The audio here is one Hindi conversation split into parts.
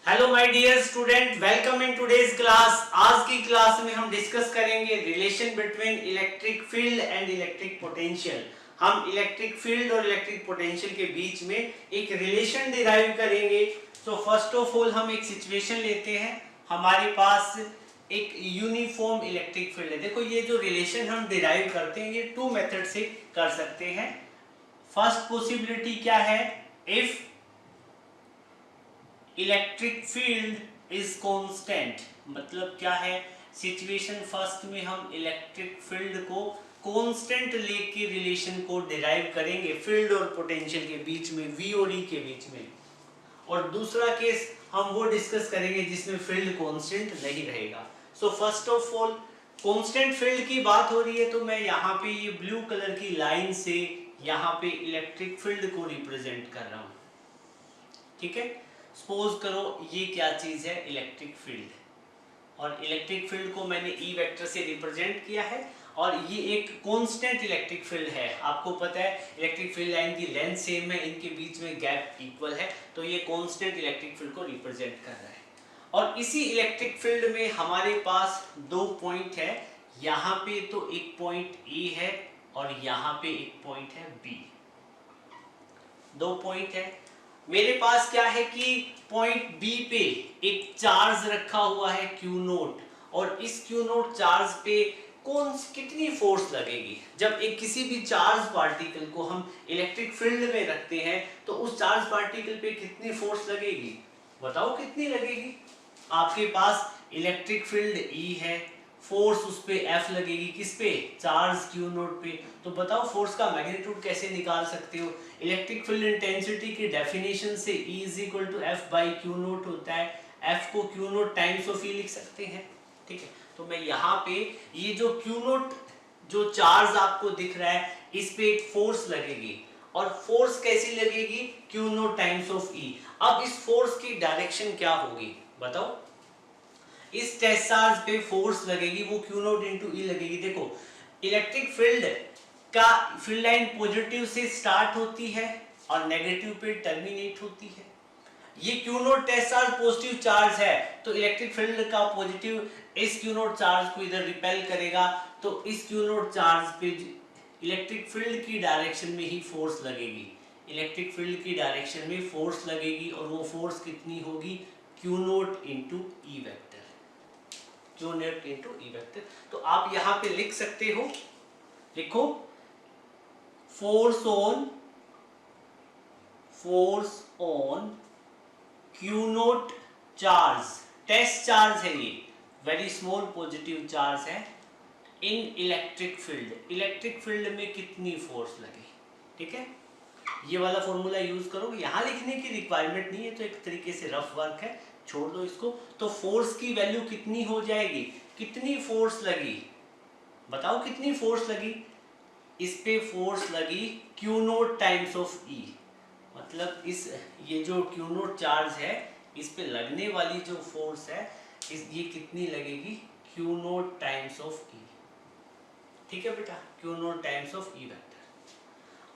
Hello my dear student, welcome in today's class. आज की क्लास में हम डिस्कस करेंगे relation between electric field and electric potential. हम इलेक्ट्रिक फील्ड और इलेक्ट्रिक पोटेंशियल के बीच में एक रिलेशन डिराइव करेंगे। सो फर्स्ट ऑफ ऑल हम एक सिचुएशन लेते हैं। हमारे पास एक यूनिफॉर्म इलेक्ट्रिक फील्ड है। देखो ये जो रिलेशन हम डिराइव करते हैं ये टू मेथड से कर सकते हैं। फर्स्ट पॉसिबिलिटी क्या है, if electric field is constant. मतलब क्या है, सिचुएशन फर्स्ट में हम इलेक्ट्रिक फील्ड को कांस्टेंट लेके रिलेशन को डिराइव करेंगे फील्ड और पोटेंशियल के बीच में, वी और ई के बीच में। और दूसरा केस हम वो डिस्कस करेंगे जिसमें फील्ड कांस्टेंट नहीं रहेगा। So first of all constant field की बात हो रही है तो मैं यहाँ पे ये ब्लू कलर की लाइन से यहाँ पे इलेक्ट्रिक फील्ड को रिप्रेजेंट कर रहा हूँ। ठीक है, सपोज करो ये क्या चीज है, इलेक्ट्रिक फील्ड, और इलेक्ट्रिक फील्ड को मैंने ई वेक्टर से रिप्रेजेंट किया है और ये एक कांस्टेंट इलेक्ट्रिक फील्ड है। आपको पता है इलेक्ट्रिक फील्ड लाइन की लेंथ सेम है, इनके बीच में गैप इक्वल है, तो ये कांस्टेंट इलेक्ट्रिक फील्ड को रिप्रेजेंट कर रहा है। और इसी इलेक्ट्रिक फील्ड में हमारे पास दो पॉइंट है, यहाँ पे तो एक पॉइंट ए है और यहाँ पे एक पॉइंट है बी। दो पॉइंट है। मेरे पास क्या है कि पॉइंट बी पे एक चार्ज रखा हुआ है क्यू नोट, और इस क्यू नोट चार्ज पे कितनी फोर्स लगेगी। जब एक किसी भी चार्ज पार्टिकल को हम इलेक्ट्रिक फील्ड में रखते हैं तो उस चार्ज पार्टिकल पे कितनी फोर्स लगेगी, बताओ कितनी लगेगी। आपके पास इलेक्ट्रिक फील्ड ई है, फोर्स उस पे F लगेगी, किस पे, चार्ज क्यू नोट पे। तो बताओ फोर्स का मैग्नीट्यूड कैसे निकाल सकते हो। इलेक्ट्रिक फील्ड इंटेंसिटी की डेफिनेशन से E is equal to F by q naught होता है। F को q naught times of E लिख सकते हैं। ठीक है, तो मैं यहाँ पे ये जो क्यू नोट जो चार्ज आपको दिख रहा है इस पे एक फोर्स लगेगी, और फोर्स कैसी लगेगी, Q naught times of E। अब इस फोर्स की डायरेक्शन क्या होगी बताओ। इस टेस्ट चार्ज पे फोर्स लगेगी वो क्यू नोट इंटू ई लगेगी। देखो इलेक्ट्रिक फील्ड का फील्ड लाइन पॉजिटिव से स्टार्ट होती है और नेगेटिव पे टर्मिनेट होती है। ये q naught test charge positive charge है तो इलेक्ट्रिक फील्ड का पॉजिटिव इस क्यू नोट चार्ज को इधर रिपेल करेगा, तो इस क्यू नोट चार्ज पे इलेक्ट्रिक फील्ड की डायरेक्शन में ही फोर्स लगेगी। इलेक्ट्रिक फील्ड की डायरेक्शन में फोर्स लगेगी और वो फोर्स कितनी होगी, q naught into e vector, q naught into e vector. तो आप यहां पे लिख सकते हो, लिखो force on q naught charge, test charge है ये, वेरी स्मॉल पॉजिटिव चार्ज है, in electric field. Electric field में कितनी फोर्स लगे। ठीक है, ये वाला फॉर्मूला यूज करो, यहां लिखने की रिक्वायरमेंट नहीं है, तो एक तरीके से रफ वर्क है, छोड़ दो इसको। तो फोर्स की वैल्यू कितनी हो जाएगी, कितनी फोर्स लगी बताओ, कितनी फोर्स लगी। इस पे फोर्स लगी क्यू नोट टाइम्स ऑफ ई, मतलब इस ये जो क्यू नोट चार्ज है इस पे लगने वाली जो फोर्स है ये कितनी लगेगी, क्यू नोट टाइम्स ऑफ ई। ठीक है बेटा, Q naught times of e vector.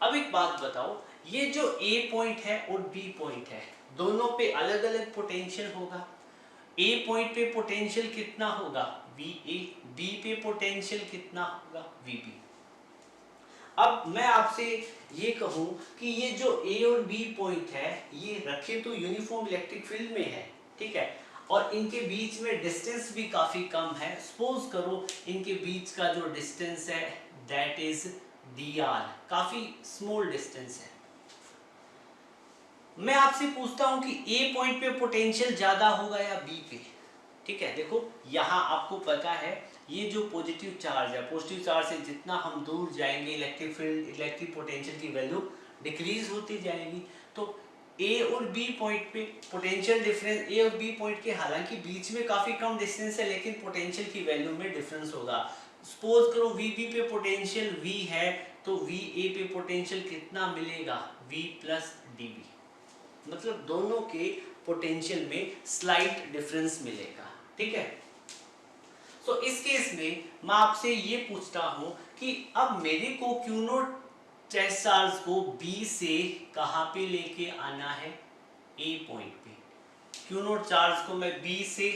अब एक बात बताओ, ये जो ए पॉइंट है और बी पॉइंट है दोनों पे अलग अलग पोटेंशियल होगा। ए पॉइंट पे पोटेंशियल कितना होगा, VA, बी पे पोटेंशियल कितना होगा, VB। अब मैं आपसे ये कहूं कि ये जो ए और बी पॉइंट है ये रखे तो यूनिफॉर्म इलेक्ट्रिक फील्ड में है, ठीक है, और इनके बीच में डिस्टेंस भी काफी कम है। सपोज करो इनके बीच का जो डिस्टेंस है दैट इज dr, काफी स्मॉल डिस्टेंस है। मैं आपसे पूछता हूं कि ए पॉइंट पे पोटेंशियल ज्यादा होगा या बी पे। ठीक है, देखो यहां आपको पता है ये जो पॉजिटिव चार्ज है, पॉजिटिव चार्ज से जितना हम दूर जाएंगे इलेक्ट्रिक फील्ड, इलेक्ट्रिक पोटेंशियल की वैल्यू डिक्रीज होती जाएगी। तो ए और बी पॉइंट पे पोटेंशियल डिफरेंस, ए और बी पॉइंट के हालांकि बीच में काफी कम डिस्टेंस है लेकिन पोटेंशियल की वैल्यू में डिफरेंस होगा। सपोज करो VB पे पोटेंशियल V है तो VA पे पोटेंशियल कितना मिलेगा, V प्लस DB, मतलब दोनों के पोटेंशियल में स्लाइट डिफरेंस मिलेगा। ठीक है, तो इस केस में मैं आपसे ये पूछता हूं कि अब मेरे को क्यू नोट टेस्ट चार्ज को B से कहां पे लेके आना है, A पॉइंट पे। क्यू नोट चार्ज को मैं बी से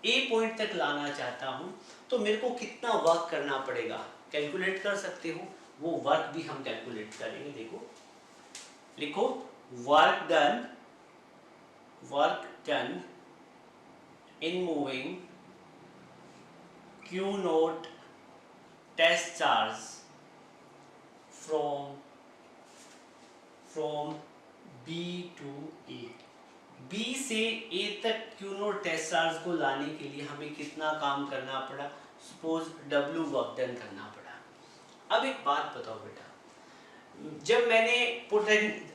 ए पॉइंट तक लाना चाहता हूं तो मेरे को कितना वर्क करना पड़ेगा, कैलकुलेट कर सकते हो? वो वर्क भी हम कैलकुलेट करेंगे। देखो, लिखो work done in moving q naught test charge from B to A. B से ए तक क्यू नोट टेस्ट चार्ज को लाने के लिए हमें कितना काम करना पड़ा? सपोज W वर्क डन करना पड़ा। अब एक बात बताओ बेटा, जब मैंने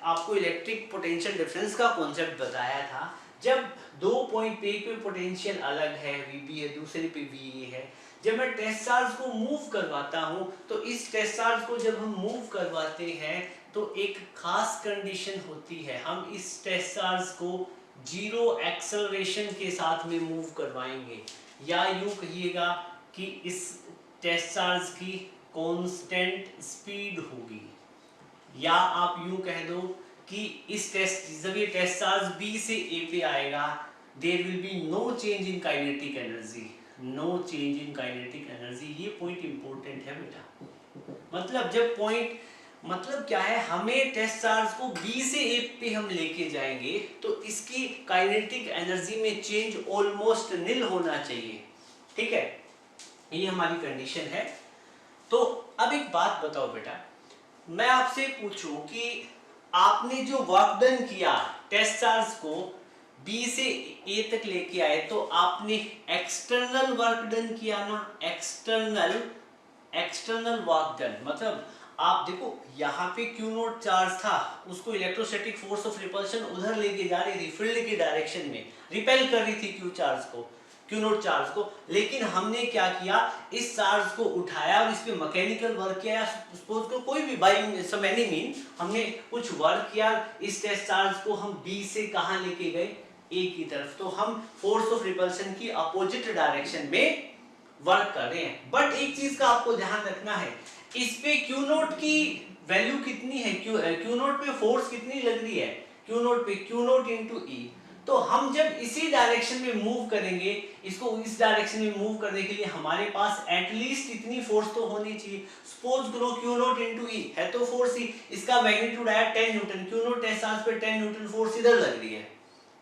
आपको इलेक्ट्रिक पोटेंशियल डिफरेंस का कॉन्सेप्ट बताया था, जब दो पॉइंट पे एक पे पोटेंशियल अलग है, VB है, दूसरे पे VA है, जब मैं टेस्ट चार्ज को मूव करवाता हूं तो इस टेस्ट चार्ज को जब हम मूव करवाते हैं तो एक खास कंडीशन होती है, हम इस टेस्ट चार्ज को जीरो एक्सेलरेशन के साथ में मूव करवाएंगे, या यूं कहिएगा कि इस टेस्ट चार्ज की कांस्टेंट स्पीड होगी, या आप यूं कह दो कि इस जब ये टेस्ट चार्ज B से A पे आएगा, there will be no change in kinetic energy, no change in kinetic energy. ये पॉइंट इंपॉर्टेंट है बेटा। मतलब जब पॉइंट, मतलब क्या है, हमें टेस्ट चार्ज को B से A पे हम लेके जाएंगे तो इसकी काइनेटिक एनर्जी में चेंज ऑलमोस्ट निल होना चाहिए, ठीक है, ये हमारी कंडीशन है। तो अब एक बात बताओ बेटा, मैं आपसे पूछूं कि आपने जो वर्क डन किया टेस्ट चार्ज को B से A तक लेके आए, तो आपने एक्सटर्नल वर्क डन किया ना, एक्सटर्नल वर्क डन। मतलब आप देखो, यहाँ पे क्यू नोट चार्ज था, उसको इलेक्ट्रोस्टैटिक फोर्स ऑफ रिपल्शन उधर लेके जा रही थी, फील्ड की डायरेक्शन में रिपेल कर रही थी क्यू नोट चार्ज को, लेकिन हमने क्या किया, इस चार्ज को उठाया और इस पे मैकेनिकल वर्क किया, सपोज को कोई भी बाय सम एनी मीन हमने कुछ वर्क किया, इस टेस्ट चार्ज को हम B से कहां लेके गए, A की तरफ, तो हम फोर्स ऑफ रिपल्शन की अपोजिट डायरेक्शन में वर्क कर रहे हैं। बट एक चीज का आपको ध्यान रखना है, इस पे क्यू नोट की वैल्यू कितनी है, क्यू नोट पे फोर्स कितनी लग रही है, क्यू नोट पे क्यू नोट इंटू ई। तो हम जब इसी डायरेक्शन में मूव करेंगे, इसको इस डायरेक्शन में मूव करने के लिए हमारे पास एटलीस्ट इतनी फोर्स तो होनी चाहिए। सपोज करो क्यू नोट इंटू ई है तो फोर्स ही, इसका मैग्नीट्यूड आया 10 newton, q naught test charge पे 10 न्यूटन फोर्स इधर लग रही है,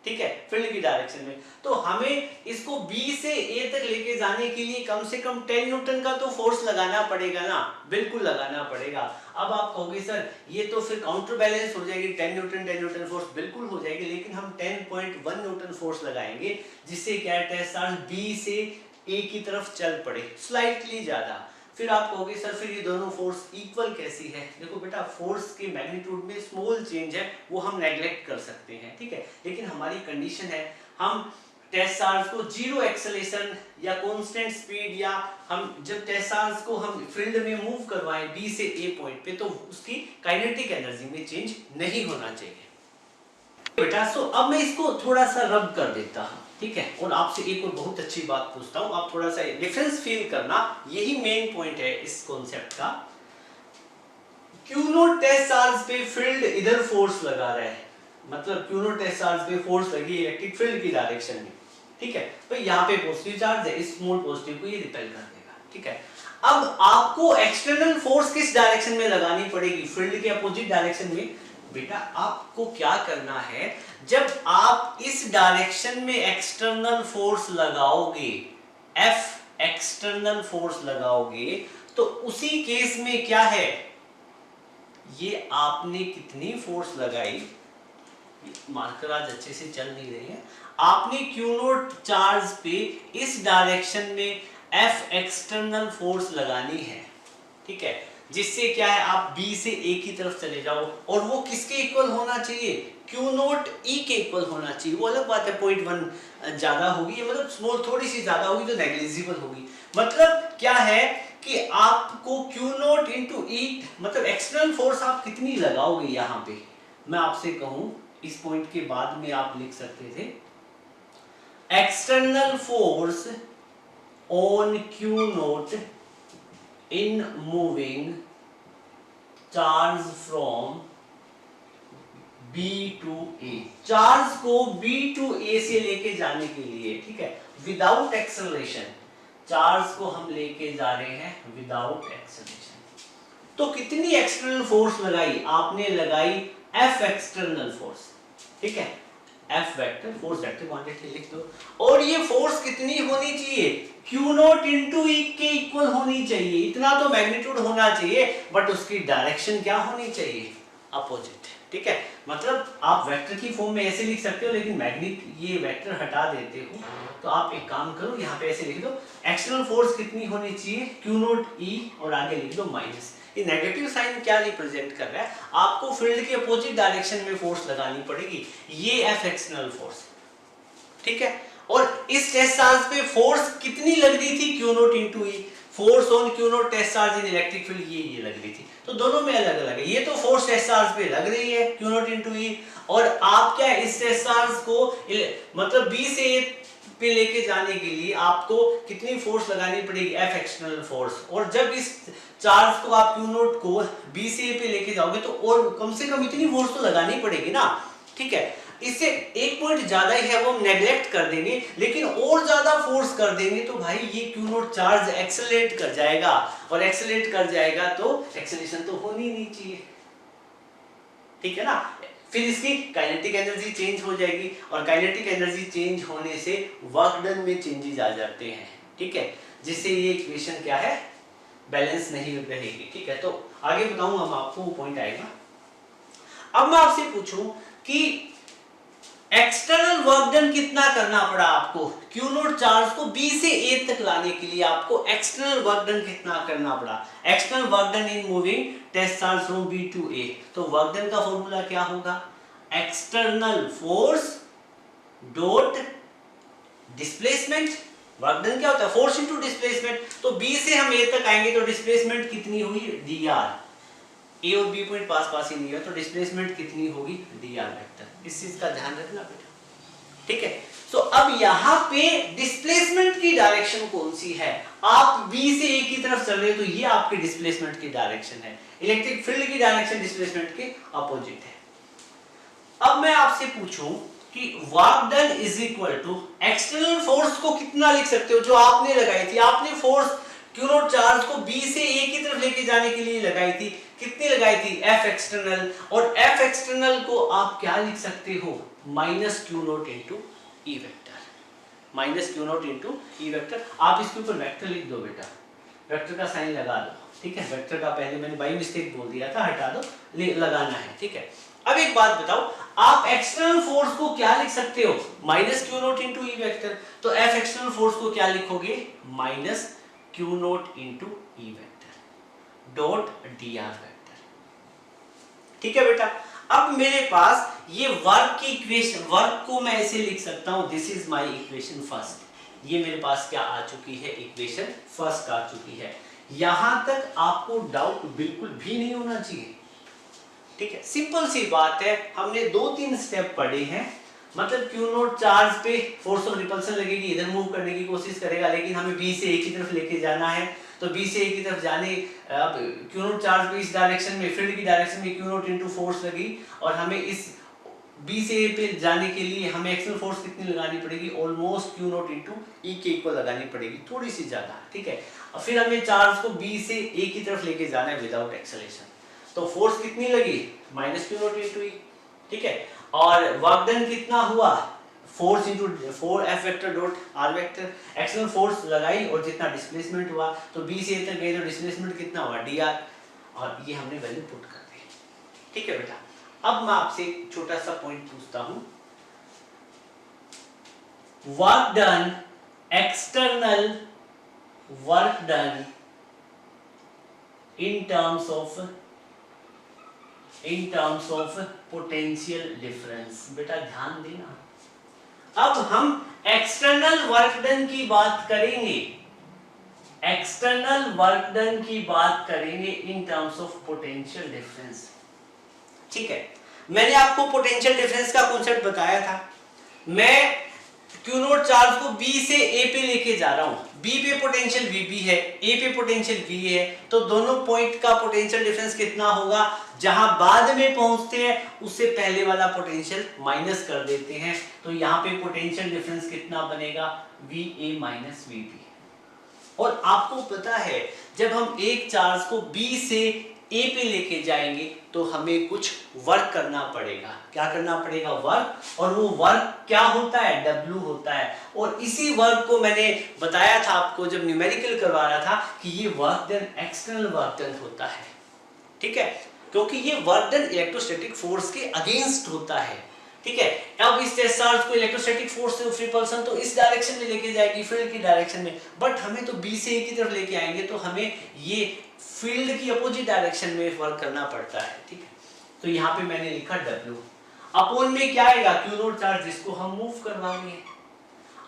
ठीक है, फील्ड की डायरेक्शन में। तो हमें इसको B से A तक लेके जाने के लिए कम से कम 10 न्यूटन का तो फोर्स लगाना पड़ेगा ना, बिल्कुल लगाना पड़ेगा। अब आप कहोगे सर ये तो फिर काउंटर बैलेंस हो जाएगी, 10 न्यूटन फोर्स बिल्कुल हो जाएगी, लेकिन हम 10.1 न्यूटन फोर्स लगाएंगे, जिससे क्या है, टेस्ट चार्ज B से A की तरफ चल पड़े, स्लाइटली ज्यादा। फिर आप कहोगे सर फिर ये दोनों फोर्स इक्वल कैसी है? देखो बेटा, फोर्स के मैग्नीट्यूड में स्मॉल चेंज है, वो हम नेग्लेक्ट कर सकते हैं, ठीक है, लेकिन हमारी कंडीशन है हम टेस्ट चार्ज को जीरो एक्सेलरेशन या कांस्टेंट स्पीड, या हम जब टेस्ट चार्ज को हम फील्ड में मूव करवाएं B से A पॉइंट पे, तो उसकी काइनेटिक एनर्जी में चेंज नहीं होना चाहिए बेटा। सो अब मैं इसको थोड़ा सा रब कर देता हूं, ठीक है, और आपसे एक और बहुत अच्छी बात पूछता हूं, आप थोड़ा सा डिफरेंस फील करना, यही मेन पॉइंट है इस कॉन्सेप्ट का। क्यू नोट टेस्ट चार्ज पे फील्ड इधर फोर्स लगा रहा है, मतलब क्यू नोट टेस्ट चार्ज पे फोर्स लगी इलेक्ट्रिक फील्ड की डायरेक्शन में, ठीक है, तो यहाँ पे पॉजिटिव चार्ज है, इस स्मॉल पॉजिटिव को ये रिपेल कर देगा, ठीक है। अब आपको एक्सटर्नल फोर्स किस डायरेक्शन में लगानी पड़ेगी, फील्ड के अपोजिट डायरेक्शन में। बेटा आपको क्या करना है, जब आप इस डायरेक्शन में एक्सटर्नल फोर्स लगाओगे, F एक्सटर्नल फोर्स लगाओगे, तो उसी केस में क्या है, ये आपने कितनी फोर्स लगाई, मार्कर आज अच्छे से चल नहीं रहे हैं, आपने क्यू नोट चार्ज पे इस डायरेक्शन में F एक्सटर्नल फोर्स लगानी है, ठीक है, जिससे क्या है, आप B से A की तरफ चले जाओ, और वो किसके इक्वल होना चाहिए, क्यू नोट E के इक्वल होना चाहिए। वो अलग बात है 0.1 ज्यादा होगी, मतलब स्मॉल थोड़ी सी ज्यादा होगी तो नेग्लिजिबल होगी। मतलब क्या है कि आपको क्यू नोट इंटू ई, मतलब एक्सटर्नल फोर्स आप कितनी लगाओगे यहाँ पे, मैं आपसे कहूं इस पॉइंट के बाद में आप लिख सकते थे, external force on q naught in moving charge from B to A, charge को B टू A से लेके जाने के लिए, ठीक है, विदाउट एक्सेलरेशन, चार्ज को हम लेके जा रहे हैं विदाउट एक्सेलरेशन। तो कितनी एक्सटर्नल फोर्स लगाई आपने? लगाई F एक्सटर्नल फोर्स, ठीक है, F vector force vector quantity लिख दो। और ये फोर्स कितनी होनी चाहिए? Q नॉट इंटू E के इक्वल होनी चाहिए। इतना तो मैग्नीट्यूड होना चाहिए, बट उसकी डायरेक्शन क्या होनी चाहिए? अपोजिट, ठीक है। मतलब आप वेक्टर की फॉर्म में ऐसे लिख सकते हो, लेकिन मैग्नेट ये वेक्टर हटा देते हो तो आप एक काम करो, यहाँ पे ऐसे लिख दो, एक्सटर्नल फोर्स कितनी होनी चाहिए? Q नॉट E और आगे लिख दो माइनस। ये नेगेटिव साइन क्या रिप्रेजेंट कर रहा है? आपको फील्ड के अपोजिट डायरेक्शन में फोर्स लगानी पड़ेगी, ये F एक्सटर्नल फोर्स, ठीक है। और इस टेस्ट चार्ज पे फोर्स कितनी लग रही थी? Q naught into E, force on Q naught test charge in electric field ये लग रही थी। तो दोनों में अलग अलग है, ये तो फोर्स टेस्ट चार्ज पे लग रही है Q नॉट इंटू E, और आप क्या इस टेस्ट चार्ज को मतलब B से A पे लेके जाने के लिए आपको कितनी फोर्स लगानी पड़ेगी? F external force. और जब इस चार्ज को आप Q नॉट को B से A पे लेके जाओगे तो और कम से कम इतनी फोर्स तो लगानी पड़ेगी ना, ठीक है। इससे एक पॉइंट ज्यादा ही है वो हम नेग्लेक्ट कर देंगे, लेकिन और ज्यादा फोर्स कर देंगे तो भाई ये Q नॉट चार्ज एक्सेलरेट कर जाएगा, और एक्सेलरेट कर जाएगा तो एक्सेलरेशन तो होनी नहीं चाहिए, ठीक है ना। फिर इसकी काइनेटिक एनर्जी चेंज हो जाएगी, और काइनेटिक एनर्जी चेंज होने से वर्क डन में चेंजेस आ जाते हैं, ठीक है, जिससे ये इक्वेशन क्या है? बैलेंस नहीं रहेगी, ठीक है। तो आगे बताऊंगा मैं आपको, वो पॉइंट आएगा। अब मैं आपसे पूछूं कि एक्सटर्नल वर्क डन कितना करना पड़ा आपको? Q नॉट चार्ज को B से A तक लाने के लिए आपको एक्सटर्नल वर्क डन कितना करना पड़ा? External work done in moving test charge from B to A। तो वर्क डन का फॉर्मूला क्या होगा? External force dot displacement. Work done क्या होता है? Force into displacement. तो B से हम A तक आएंगे तो डिस्प्लेसमेंट कितनी हुई? dr। A और B पॉइंट पास पास ही नहीं है, तो डिस्प्लेसमेंट कितनी होगी? dr vector. इस चीज का ध्यान रखना बेटा, ठीक है। सो अब यहाँ पे डिस्प्लेसमेंट की डायरेक्शन कौन सी है? आप B से A की तरफ चल रहे हो तो ये आपकी डिस्प्लेसमेंट की डायरेक्शन है। इलेक्ट्रिक फील्ड की डायरेक्शन डिस्प्लेसमेंट के अपोजिट है। अब मैं आपसे पूछूं कि work done is equal to external force को कितना लिख सकते हो जो आपने लगाई थी? आपने फोर्स Q नॉट चार्ज को B से A की तरफ लेके जाने के लिए लगाई थी, कितनी लगाई थी? F external. और F एक्सटर्नल को आप क्या लिख सकते हो? Minus Q naught into E vector, minus Q naught into E vector. आप इसके ऊपर वेक्टर लिख दो बेटा, वेक्टर का साइन लगा दो, ठीक है। वेक्टर का पहले मैंने बाई मिस्टेक बोल दिया था, हटा दो, लगाना है, ठीक है। अब एक बात बताओ, आप एक्सटर्नल फोर्स को क्या लिख सकते हो? Minus Q naught into E vector. तो F एक्सटर्नल फोर्स को क्या लिखोगे? Minus Q naught into E vector dot dr vector, ठीक है बेटा। अब मेरे पास ये वर्क की इक्वेशन, वर्क को मैं ऐसे लिख सकता हूं, this is my equation first. ये मेरे पास क्या आ चुकी है? इक्वेशन फर्स्ट आ चुकी है। यहां तक आपको डाउट बिल्कुल भी नहीं होना चाहिए, ठीक है। सिंपल सी बात है, हमने 2-3 स्टेप पढ़े हैं। मतलब Q नॉट चार्ज पे फोर्स ऑफ रिपल्सन लगेगी, इधर मूव करने की कोशिश करेगा, लेकिन हमें B से A की तरफ लेके जाना है। तो B से A की तरफ जाने, अब Q नॉट चार्ज पे इस डायरेक्शन में, फील्ड की डायरेक्शन में Q नॉट इंटू फोर्स लगी, और हमें इस B से A पे जाने के लिए हमें एक्सटर्नल फोर्स कितनी लगानी पड़ेगी? Almost Q naught into E के इक्वल लगानी पड़ेगी, थोड़ी सी ज्यादा, ठीक है। और फिर हमें चार्ज को B से A की तरफ लेके जाना है विदाउट एक्सेलरेशन। तो फोर्स कितनी लगी? Minus Q naught into E, ठीक है। और वर्क डन कितना हुआ? Force into 4F vector dot R vector. External force लगाई और जितना डिस्प्लेसमेंट हुआ, तो B से A तक गए तो डिस्प्लेसमेंट कितना हुआ? dr, और ये हमने वैल्यू पुट कर दी, ठीक है बेटा। अब मैं आपसे एक छोटा सा पॉइंट पूछता हूं, work done, external work done in terms of potential difference। बेटा ध्यान देना, अब हम एक्सटर्नल वर्क डन की बात करेंगे, एक्सटर्नल वर्क डन की बात करेंगे in terms of potential difference, ठीक है। मैंने आपको पोटेंशियल डिफरेंस का कॉन्सेप्ट बताया था। मैं Q नॉट चार्ज को B से A पे लेके जा रहा हूं, बी पे पोटेंशियल VB है, ए पे पोटेंशियल V है, तो दोनों पॉइंट का पोटेंशियल डिफरेंस कितना होगा, जहां बाद में पहुंचते हैं उससे पहले वाला पोटेंशियल माइनस कर देते हैं, तो यहाँ पे पोटेंशियल डिफरेंस कितना बनेगा, VA माइनस VB। और आपको पता है जब हम एक चार्ज को B से A पे लेके जाएंगे तो हमें कुछ वर्क करना पड़ेगा। क्या करना पड़ेगा, वर्क, और वो वर्क क्या होता है, W होता है। और इसी वर्क को मैंने बताया था आपको जब न्यूमेरिकल करवा रहा था कि ये work done external work done होता है, ठीक है, क्योंकि ये वर्क डन इलेक्ट्रोस्टैटिक फोर्स के अगेंस्ट होता है, ठीक है। अब इस टेस्ट चार्ज को इलेक्ट्रोस्टैटिक फोर्स से रिपल्सन तो इस डायरेक्शन में लेके जाएगी, फील्ड की डायरेक्शन में, बट हमें तो B से A की तरफ लेके आएंगे तो हमें ये फील्ड की अपोजिट डायरेक्शन में वर्क करना पड़ता है, ठीक है। तो यहाँ पे मैंने लिखा W, अपोन में क्या आएगा, Q नोट चार्ज, जिसको हम मूव करवाएंगे।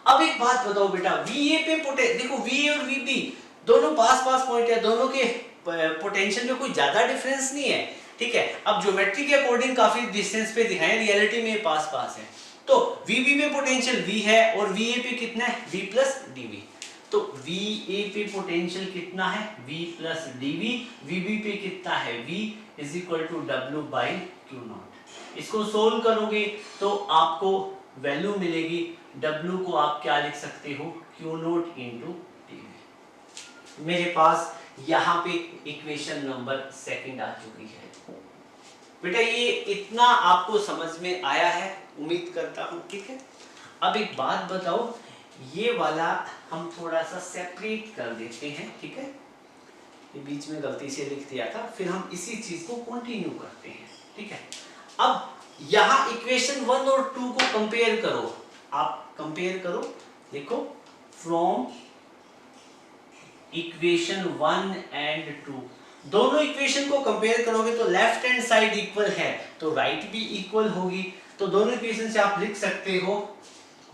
अब एक बात बताओ बेटा, VA पे देखो VA और VB दोनों पास पास पॉइंट है, दोनों के पोटेंशियल में कोई ज्यादा डिफरेंस नहीं है, ठीक है। अब ज्योमेट्री के अकॉर्डिंग काफी डिस्टेंस पे दिखाएं, रियलिटी में पास पास है। तो VB में पोटेंशियल V है और VA पे कितना है, V प्लस DV। तो VA पे पोटेंशियल कितना है, V प्लस DV, VB पे कितना है, V is equal to W by Q naught. इसको सोल्व करोगे तो आपको वैल्यू मिलेगी, W को आप क्या लिख सकते हो, Q नोट इंटू DV। मेरे पास यहाँ पे इक्वेशन नंबर सेकंड आ चुकी है। बेटा ये इतना आपको समझ में आया है, उम्मीद करता हूँ, ठीक है। अब एक बात बताओ, ये वाला हम थोड़ा सा सेपरेट कर देते हैं, ठीक है, ये बीच में गलती से लिख दिया था, फिर हम इसी चीज को कंटिन्यू करते हैं, ठीक है। अब यहाँ इक्वेशन 1 और 2 को कंपेयर करो, आप कंपेयर करो, देखो फ्रॉम इक्वेशन 1 एंड 2, दोनों इक्वेशन को कंपेयर करोगे तो लेफ्ट हैंड साइड इक्वल है तो राइट भी इक्वल होगी, तो दोनों इक्वेशन से आप लिख सकते हो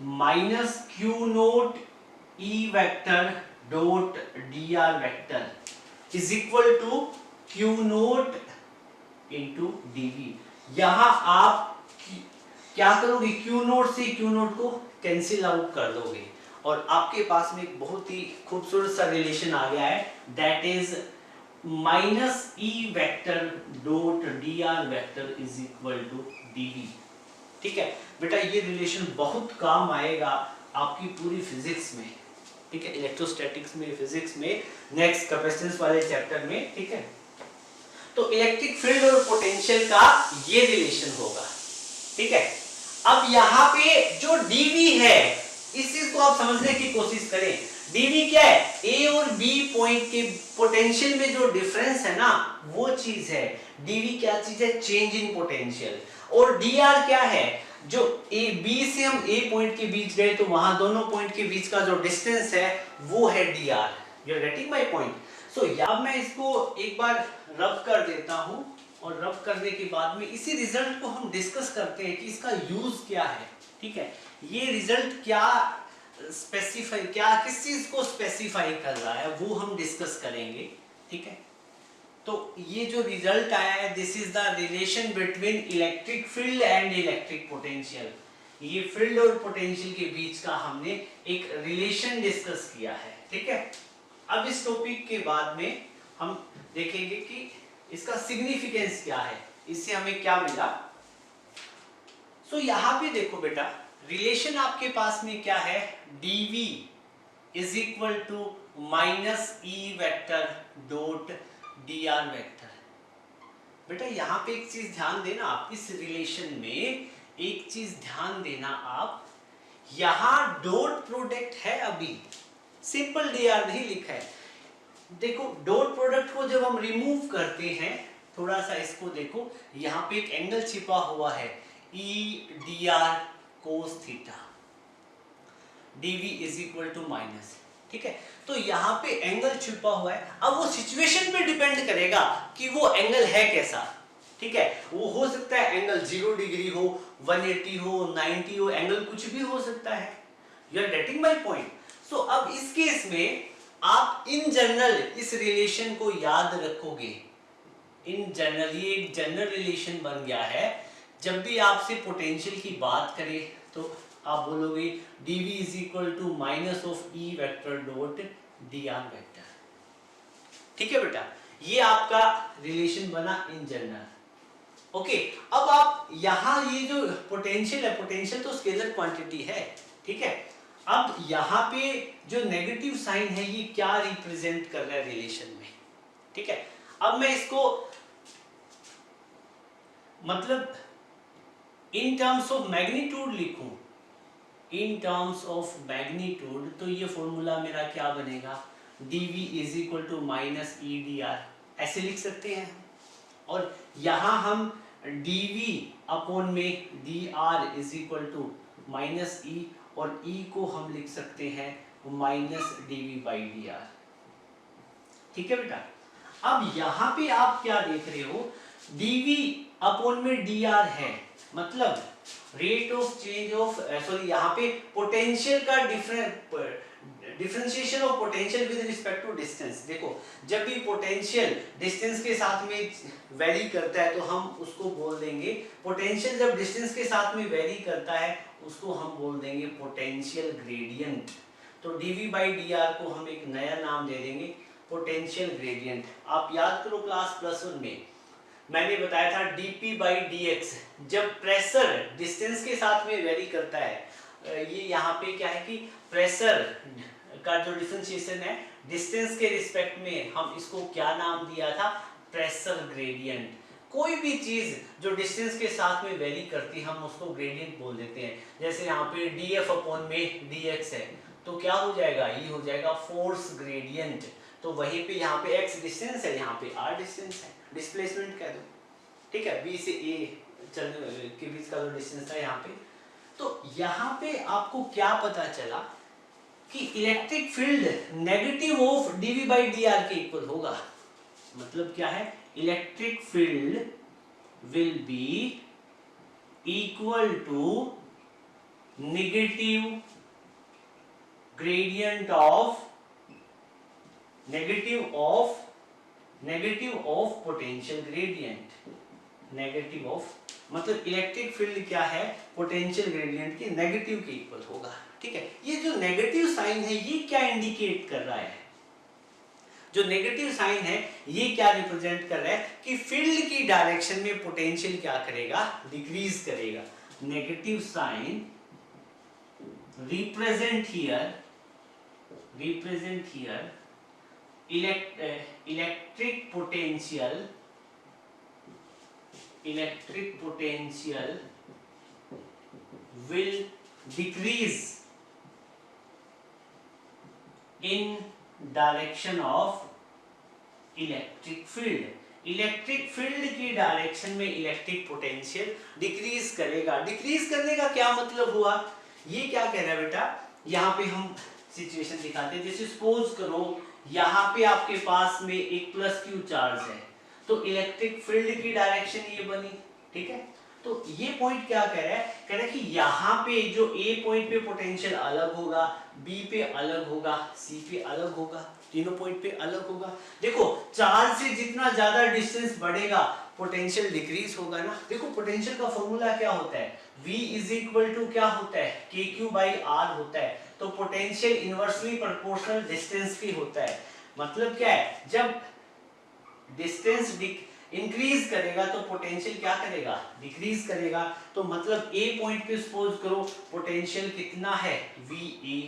minus Q naught E vector dot dr vector is equal to Q naught into dv। यहां आप क्या करोगे, Q नोट से Q नोट को कैंसिल आउट कर दोगे और आपके पास में एक बहुत ही खूबसूरत सा रिलेशन आ गया है, that is minus E vector dot dr vector is equal to dv, ठीक है। बेटा ये रिलेशन बहुत काम आएगा आपकी पूरी फिजिक्स में, ठीक है, इलेक्ट्रोस्टैटिक्स में, फिजिक्स में, नेक्स्ट कैपेसिटेंस वाले चैप्टर में, ठीक है। तो इलेक्ट्रिक फील्ड और पोटेंशियल का ये रिलेशन होगा, ठीक है। अब यहाँ पे जो dv है इस चीज को आप समझने की कोशिश करें, dv क्या है, a और b पॉइंट के पोटेंशियल में जो डिफरेंस है ना वो चीज है। dv क्या चीज है, चेंज इन पोटेंशियल। और dr क्या है, जो b से हम a पॉइंट के बीच गए तो वहां दोनों पॉइंट के बीच का जो डिस्टेंस है वो है dr। You are getting my point. So अब मैं इसको एक बार रब कर देता हूं और रब करने के बाद में इसी रिजल्ट को हम डिस्कस करते हैं कि इसका यूज क्या है, ठीक है। ये रिजल्ट क्या स्पेसिफाई, क्या किस चीज को स्पेसिफाई कर रहा है वो हम डिस्कस करेंगे, ठीक है। तो ये जो रिजल्ट आया है, this is the relation between electric field and electric potential. ये फील्ड और पोटेंशियल के बीच का हमने एक रिलेशन डिस्कस किया है, ठीक है। अब इस टॉपिक के बाद में हम देखेंगे कि इसका सिग्निफिकेंस क्या है, इससे हमें क्या मिला। सो यहाँ पे देखो बेटा, रिलेशन आपके पास में क्या है, dv is equal to minus e vector dot dr vector. बेटा यहाँ पे एक चीज ध्यान देना आप, इस रिलेशन में एक चीज ध्यान देना आप, यहाँ डॉट प्रोडक्ट है, अभी सिंपल dr नहीं लिखा है। देखो डॉट प्रोडक्ट को जब हम रिमूव करते हैं, थोड़ा सा इसको देखो, यहाँ पे एक एंगल छिपा हुआ है, e dr cos theta, dv is equal to minus, ठीक है। तो यहाँ पे एंगल छिपा हुआ है, अब वो सिचुएशन पे डिपेंड करेगा कि वो एंगल है कैसा, ठीक है। वो हो सकता है एंगल 0 डिग्री हो, 180 हो, 90 हो, एंगल कुछ भी हो सकता है। You are getting my point. So अब इस केस में आप इन जनरल इस रिलेशन को याद रखोगे, इन जनरल ये एक जनरल रिलेशन बन गया है। जब भी आपसे पोटेंशियल की बात करें तो आप बोलोगे dv is equal to minus of e vector dot dr vector. ठीक है बेटा, ये आपका रिलेशन बना इन जनरल। ओके, अब आप यहाँ ये जो पोटेंशियल है, पोटेंशियल तो स्केलर क्वांटिटी है, ठीक है। अब यहाँ पे जो नेगेटिव साइन है ये क्या रिप्रेजेंट कर रहा है रिलेशन में, ठीक है। अब मैं इसको मतलब इन टर्म्स ऑफ मैग्नीट्यूड लिखूं, इन टर्म्स ऑफ मैग्नीट्यूड, तो ये फॉर्मूला मेरा क्या बनेगा, dv is equal to minus E D R, ऐसे लिख सकते हैं। और यहाँ हम dv अपॉन में dr is equal to minus E, और e को हम लिख सकते हैं माइनस dv बाई dr। ठीक है बेटा, अब यहाँ पे आप क्या देख रहे हो, dv अपॉन में dr है, मतलब rate of change of sorry यहाँ पे पोटेंशियल का differentiation of potential with respect to distance. देखो, जब भी पोटेंशियल डिस्टेंस के साथ में वेरी करता है तो हम उसको बोल देंगे पोटेंशियल, जब डिस्टेंस के साथ में वेरी करता है उसको हम बोल देंगे पोटेंशियल ग्रेडियंट। तो dv बाई dr को हम एक नया नाम दे देंगे पोटेंशियल ग्रेडियंट। आप याद करो क्लास +1 में मैंने बताया था dp बाई dx, जब प्रेशर डिस्टेंस के साथ में वेरी करता है, ये यहाँ पे क्या है कि प्रेशर का जो डिफरेंशिएशन है डिस्टेंस के रिस्पेक्ट में, हम इसको क्या नाम दिया था, प्रेशर ग्रेडियंट। कोई भी चीज जो डिस्टेंस के साथ में वेरी करती है हम उसको ग्रेडियंट बोल देते हैं। जैसे यहाँ पे df अपॉन में dx है तो क्या हो जाएगा, ये हो जाएगा फोर्स ग्रेडियंट। तो वहीं पे यहाँ पे x डिस्टेंस है, यहाँ पे r डिस्टेंस है, डिस्प्लेसमेंट कह दो, ठीक है, b से a चलने के बीच का जो डिस्टेंस था यहाँ पे। तो यहाँ पे आपको क्या पता चला कि electric field negative of dv by dr के इक्वल होगा। मतलब क्या है, electric field will be equal to negative gradient of negative of potential gradient. Negative of मतलब इलेक्ट्रिक फील्ड क्या है, पोटेंशियल ग्रेडियंट के नेगेटिव के इक्वल होगा। ठीक है, ये जो नेगेटिव साइन है ये क्या इंडिकेट कर रहा है, जो नेगेटिव साइन है ये क्या रिप्रेजेंट कर रहा है कि फील्ड की डायरेक्शन में पोटेंशियल क्या करेगा, डिक्रीज करेगा। Negative sign represent here electric potential will decrease in direction of electric field. Electric field की डायरेक्शन में इलेक्ट्रिक पोटेंशियल डिक्रीज करेगा। डिक्रीज करने का क्या मतलब हुआ, ये क्या कह रहा है बेटा, यहाँ पे हम सिचुएशन दिखाते हैं। जैसे सपोज करो यहाँ पे आपके पास में एक +q चार्ज है, तो इलेक्ट्रिक फील्ड की डायरेक्शन ये बनी, ठीक है। तो ये पॉइंट क्या कह रहा है, कह रहा है कि यहाँ पे जो A पॉइंट पे पोटेंशियल अलग होगा, B पे अलग होगा, C पे अलग होगा, तीनों पॉइंट पे अलग होगा। देखो चार्ज से जितना ज्यादा डिस्टेंस बढ़ेगा पोटेंशियल डिक्रीज होगा ना। देखो पोटेंशियल का फॉर्मूला क्या होता है, V इज इक्वल टू क्या होता है, KQ बाई R होता है। तो पोटेंशियल इनवर्सली प्रोपोर्शनल डिस्टेंस की होता है। मतलब क्या है, जब डिस्टेंस इंक्रीज करेगा तो पोटेंशियल क्या करेगा, डिक्रीज करेगा। तो मतलब A पॉइंट पे सपोज करो पोटेंशियल कितना है VA,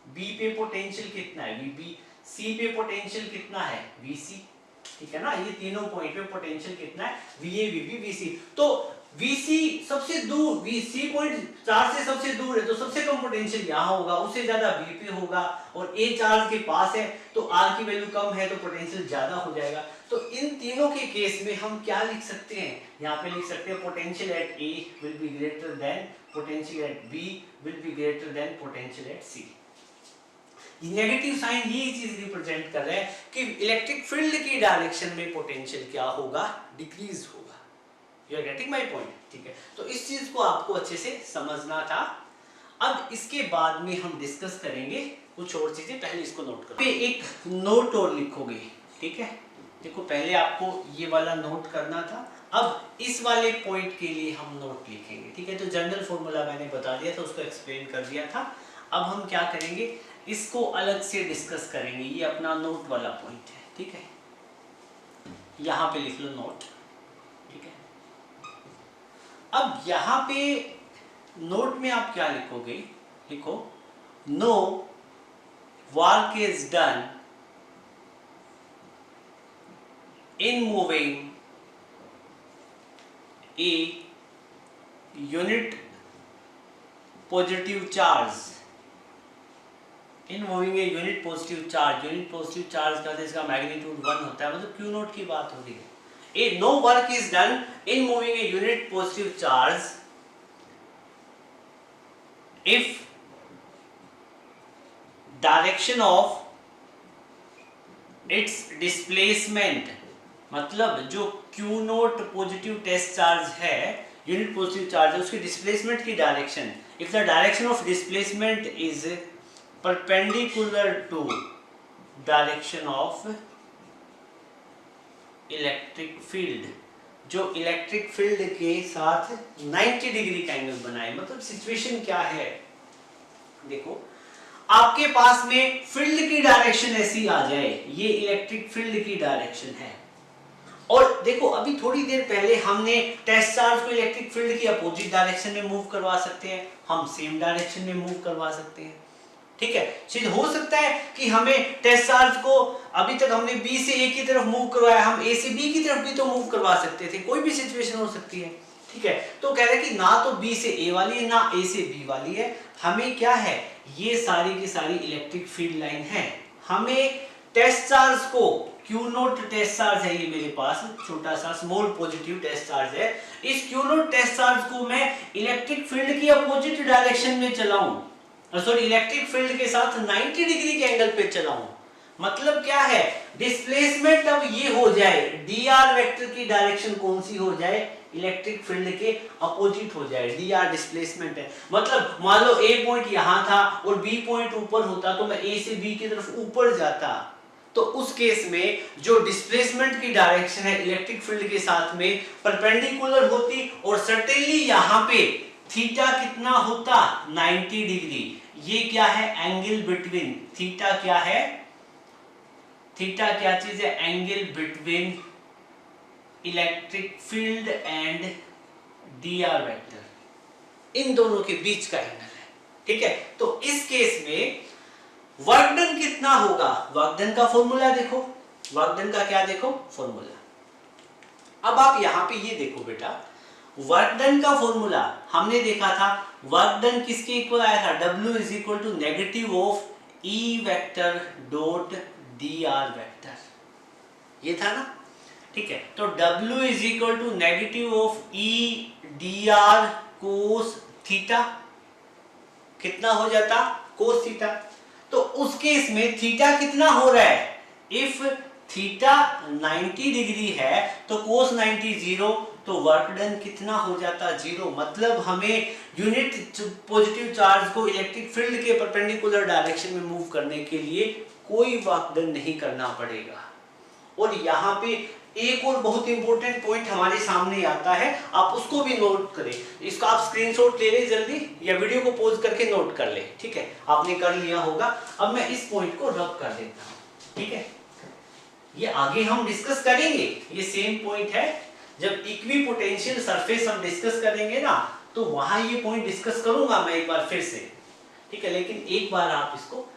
B पे पोटेंशियल कितना है VB, C पे पोटेंशियल कितना है VC, ठीक है ना। ये तीनों पॉइंट पे पोटेंशियल कितना है VA VB VC। तो VC सबसे दूर, VC पॉइंट चार्ज से सबसे दूर है तो सबसे कम पोटेंशियल यहाँ होगा, उससे ज्यादा B पे होगा। और A चार्ज के पास है तो R की वैल्यू कम है तो पोटेंशियल ज्यादा हो जाएगा। तो इन तीनों के केस में हम क्या लिख सकते हैं, यहाँ पे लिख सकते हैं potential at A will be greater than potential at B will be greater than potential at C। Negative sign ये चीज रिप्रेजेंट कर रहा है कि इलेक्ट्रिक फील्ड की डायरेक्शन में पोटेंशियल क्या होगा, डिक्रीज होगा। You are getting my point, ठीक है। तो इस चीज को आपको अच्छे से समझना था। अब इसके बाद में हम डिस्कस करेंगे कुछ और चीजें, पहले इसको नोट करो। एक नोट और लिखोगे, ठीक है। देखो पहले आपको ये वाला नोट करना था, अब इस वाले पॉइंट के लिए हम नोट लिखेंगे, ठीक है। तो जनरल फॉर्मूला मैंने बता दिया था, उसको एक्सप्लेन कर दिया था। अब हम क्या करेंगे, इसको अलग से डिस्कस करेंगे। ये अपना नोट वाला पॉइंट है, ठीक है, यहाँ पे लिख लो नोट, ठीक है। अब यहाँ पे नोट में आप क्या लिखोगे, लिखो no work is done in moving a unit positive charge, in moving a unit positive charge, unit positive charge का इसका मैग्नीट्यूड 1 होता है, मतलब Q नोट की बात हो रही है। A no work is done in moving a unit positive charge if direction of its displacement, मतलब जो Q naught positive test charge है, यूनिट पॉजिटिव चार्ज है, उसकी डिस्प्लेसमेंट की direction, if the direction of displacement is perpendicular to direction of electric field, जो इलेक्ट्रिक फील्ड के साथ 90 डिग्री का एंगल बनाए। मतलब सिचुएशन क्या है, देखो आपके पास में फील्ड की डायरेक्शन ऐसी आ जाए, ये इलेक्ट्रिक फील्ड की डायरेक्शन है, और देखो अभी थोड़ी देर पहले हमने टेस्ट चार्ज को इलेक्ट्रिक फील्ड की अपोजिट डायरेक्शन में मूव करवा सकते हैं, हम सेम डायरेक्शन में मूव करवा सकते हैं, ठीक है। चीज हो सकता है कि हमें टेस्ट चार्ज को अभी तक हमने बी से ए की तरफ मूव करवाया, हम ए से बी की तरफ भी तो मूव करवा सकते थे, कोई भी सिचुएशन हो सकती है, ठीक है। तो कह रहे कि ना तो बी से ए वाली है ना ए से बी वाली है, हमें क्या है, ये सारी की सारी इलेक्ट्रिक फील्ड लाइन है। हमें टेस्ट चार्ज को Q नोट टेस्ट चार्ज है, ये मेरे पास छोटा सा स्मॉल पॉजिटिव टेस्ट चार्ज है, इस Q नोट टेस्ट चार्ज को मैं इलेक्ट्रिक फील्ड की अपोजिट डायरेक्शन में चलाऊं, सॉरी इलेक्ट्रिक फील्ड के साथ 90 डिग्री के एंगल पे चलाऊं, मतलब क्या है, डिस्प्लेसमेंट अब ये हो जाए, dr वेक्टर की डायरेक्शन कौन सी हो जाए, इलेक्ट्रिक फील्ड के अपोजिट हो जाए, dr डिस्प्लेसमेंट है। मतलब मान लो a पॉइंट यहां था और b पॉइंट ऊपर होता, तो मैं a से b की तरफ ऊपर जाता, तो उस केस में जो डिस्प्लेसमेंट की डायरेक्शन है इलेक्ट्रिक फील्ड के साथ में परपेंडिकुलर होती, और सर्टेनली यहां पे थीटा कितना होता, 90 डिग्री। ये क्या है, एंगल बिटवीन, थीटा क्या है, थीटा क्या चीज है, angle between electric field and dr vector, इन दोनों के बीच का एंगल है, ठीक है। तो इस केस में वर्क डन कितना होगा, वर्क डन का फॉर्मूला देखो, वर्क डन का क्या देखो फॉर्मूला। अब आप यहां पे ये देखो बेटा, वर्क डन का फॉर्मूला हमने देखा था, वर्क डन किसके इक्वल आया था, W is equal to negative of E vector dot dr vector, ये था ना, ठीक है। तो W is equal to negative of E dr cos theta, कितना हो जाता, कोस थीटा। तो उस केस में थीटा कितना हो रहा है, इफ थीटा 90 डिग्री है तो कोस 90 0, तो वर्क डन कितना हो जाता, 0। मतलब हमें यूनिट पॉजिटिव चार्ज को इलेक्ट्रिक फील्ड के परपेंडिकुलर डायरेक्शन में मूव करने के लिए कोई वर्क डन नहीं करना पड़ेगा। और यहाँ पे एक और बहुत इंपॉर्टेंट पॉइंट हमारे सामने आता है, आप उसको भी नोट करें, इसका आप स्क्रीनशॉट ले लें जल्दी, या वीडियो को पॉज करके नोट कर ले, ठीक है, आपने कर लिया होगा। अब मैं इस पॉइंट को रब कर देता हूँ, ठीक है, ये आगे हम डिस्कस करेंगे, ये सेम पॉइंट है, जब इक्वी पोटेंशियल सरफेस हम डिस्कस करेंगे ना, तो वहां ये पॉइंट डिस्कस करूंगा मैं एक बार फिर से, ठीक है। लेकिन एक बार आप इसको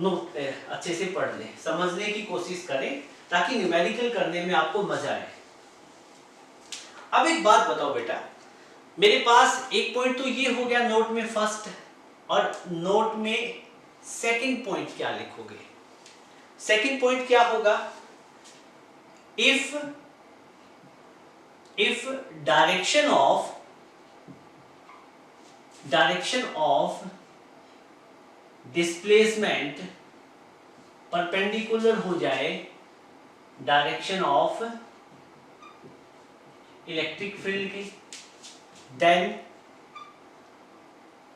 नोट अच्छे से पढ़ लें, समझने की कोशिश करें, ताकि न्यूमेरिकल करने में आपको मजा आए। अब एक बात बताओ बेटा, मेरे पास एक पॉइंट तो ये हो गया नोट में फर्स्ट, और नोट में सेकंड पॉइंट क्या लिखोगे, सेकंड पॉइंट क्या होगा, if direction of displacement perpendicular हो जाए डायरेक्शन ऑफ इलेक्ट्रिक फील्ड की, देन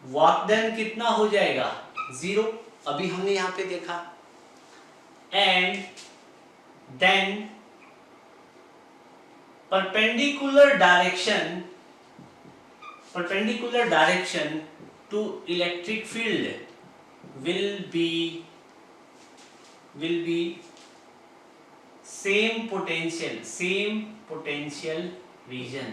वर्क डन कितना हो जाएगा, 0, अभी हमने यहां पे देखा, and then perpendicular direction to electric field will be same potential region,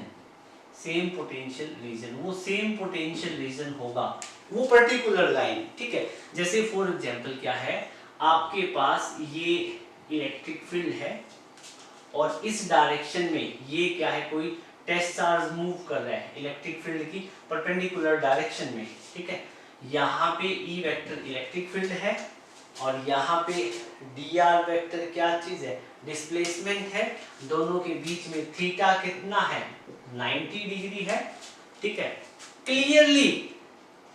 वो सेम पोटेंशियल रीजन होगा वो पर्टिकुलर लाइन, ठीक है। जैसे फॉर एग्जांपल क्या है, आपके पास ये इलेक्ट्रिक फील्ड है और इस डायरेक्शन में ये क्या है, कोई टेस्ट चार्ज मूव कर रहा है इलेक्ट्रिक फील्ड की परपेंडिकुलर डायरेक्शन में, ठीक है। यहाँ पे ई वेक्टर इलेक्ट्रिक फील्ड है और यहाँ पे डी आर वेक्टर क्या चीज है, डिस्प्लेसमेंट है। दोनों के बीच में थीटा कितना है, 90 डिग्री है, ठीक है।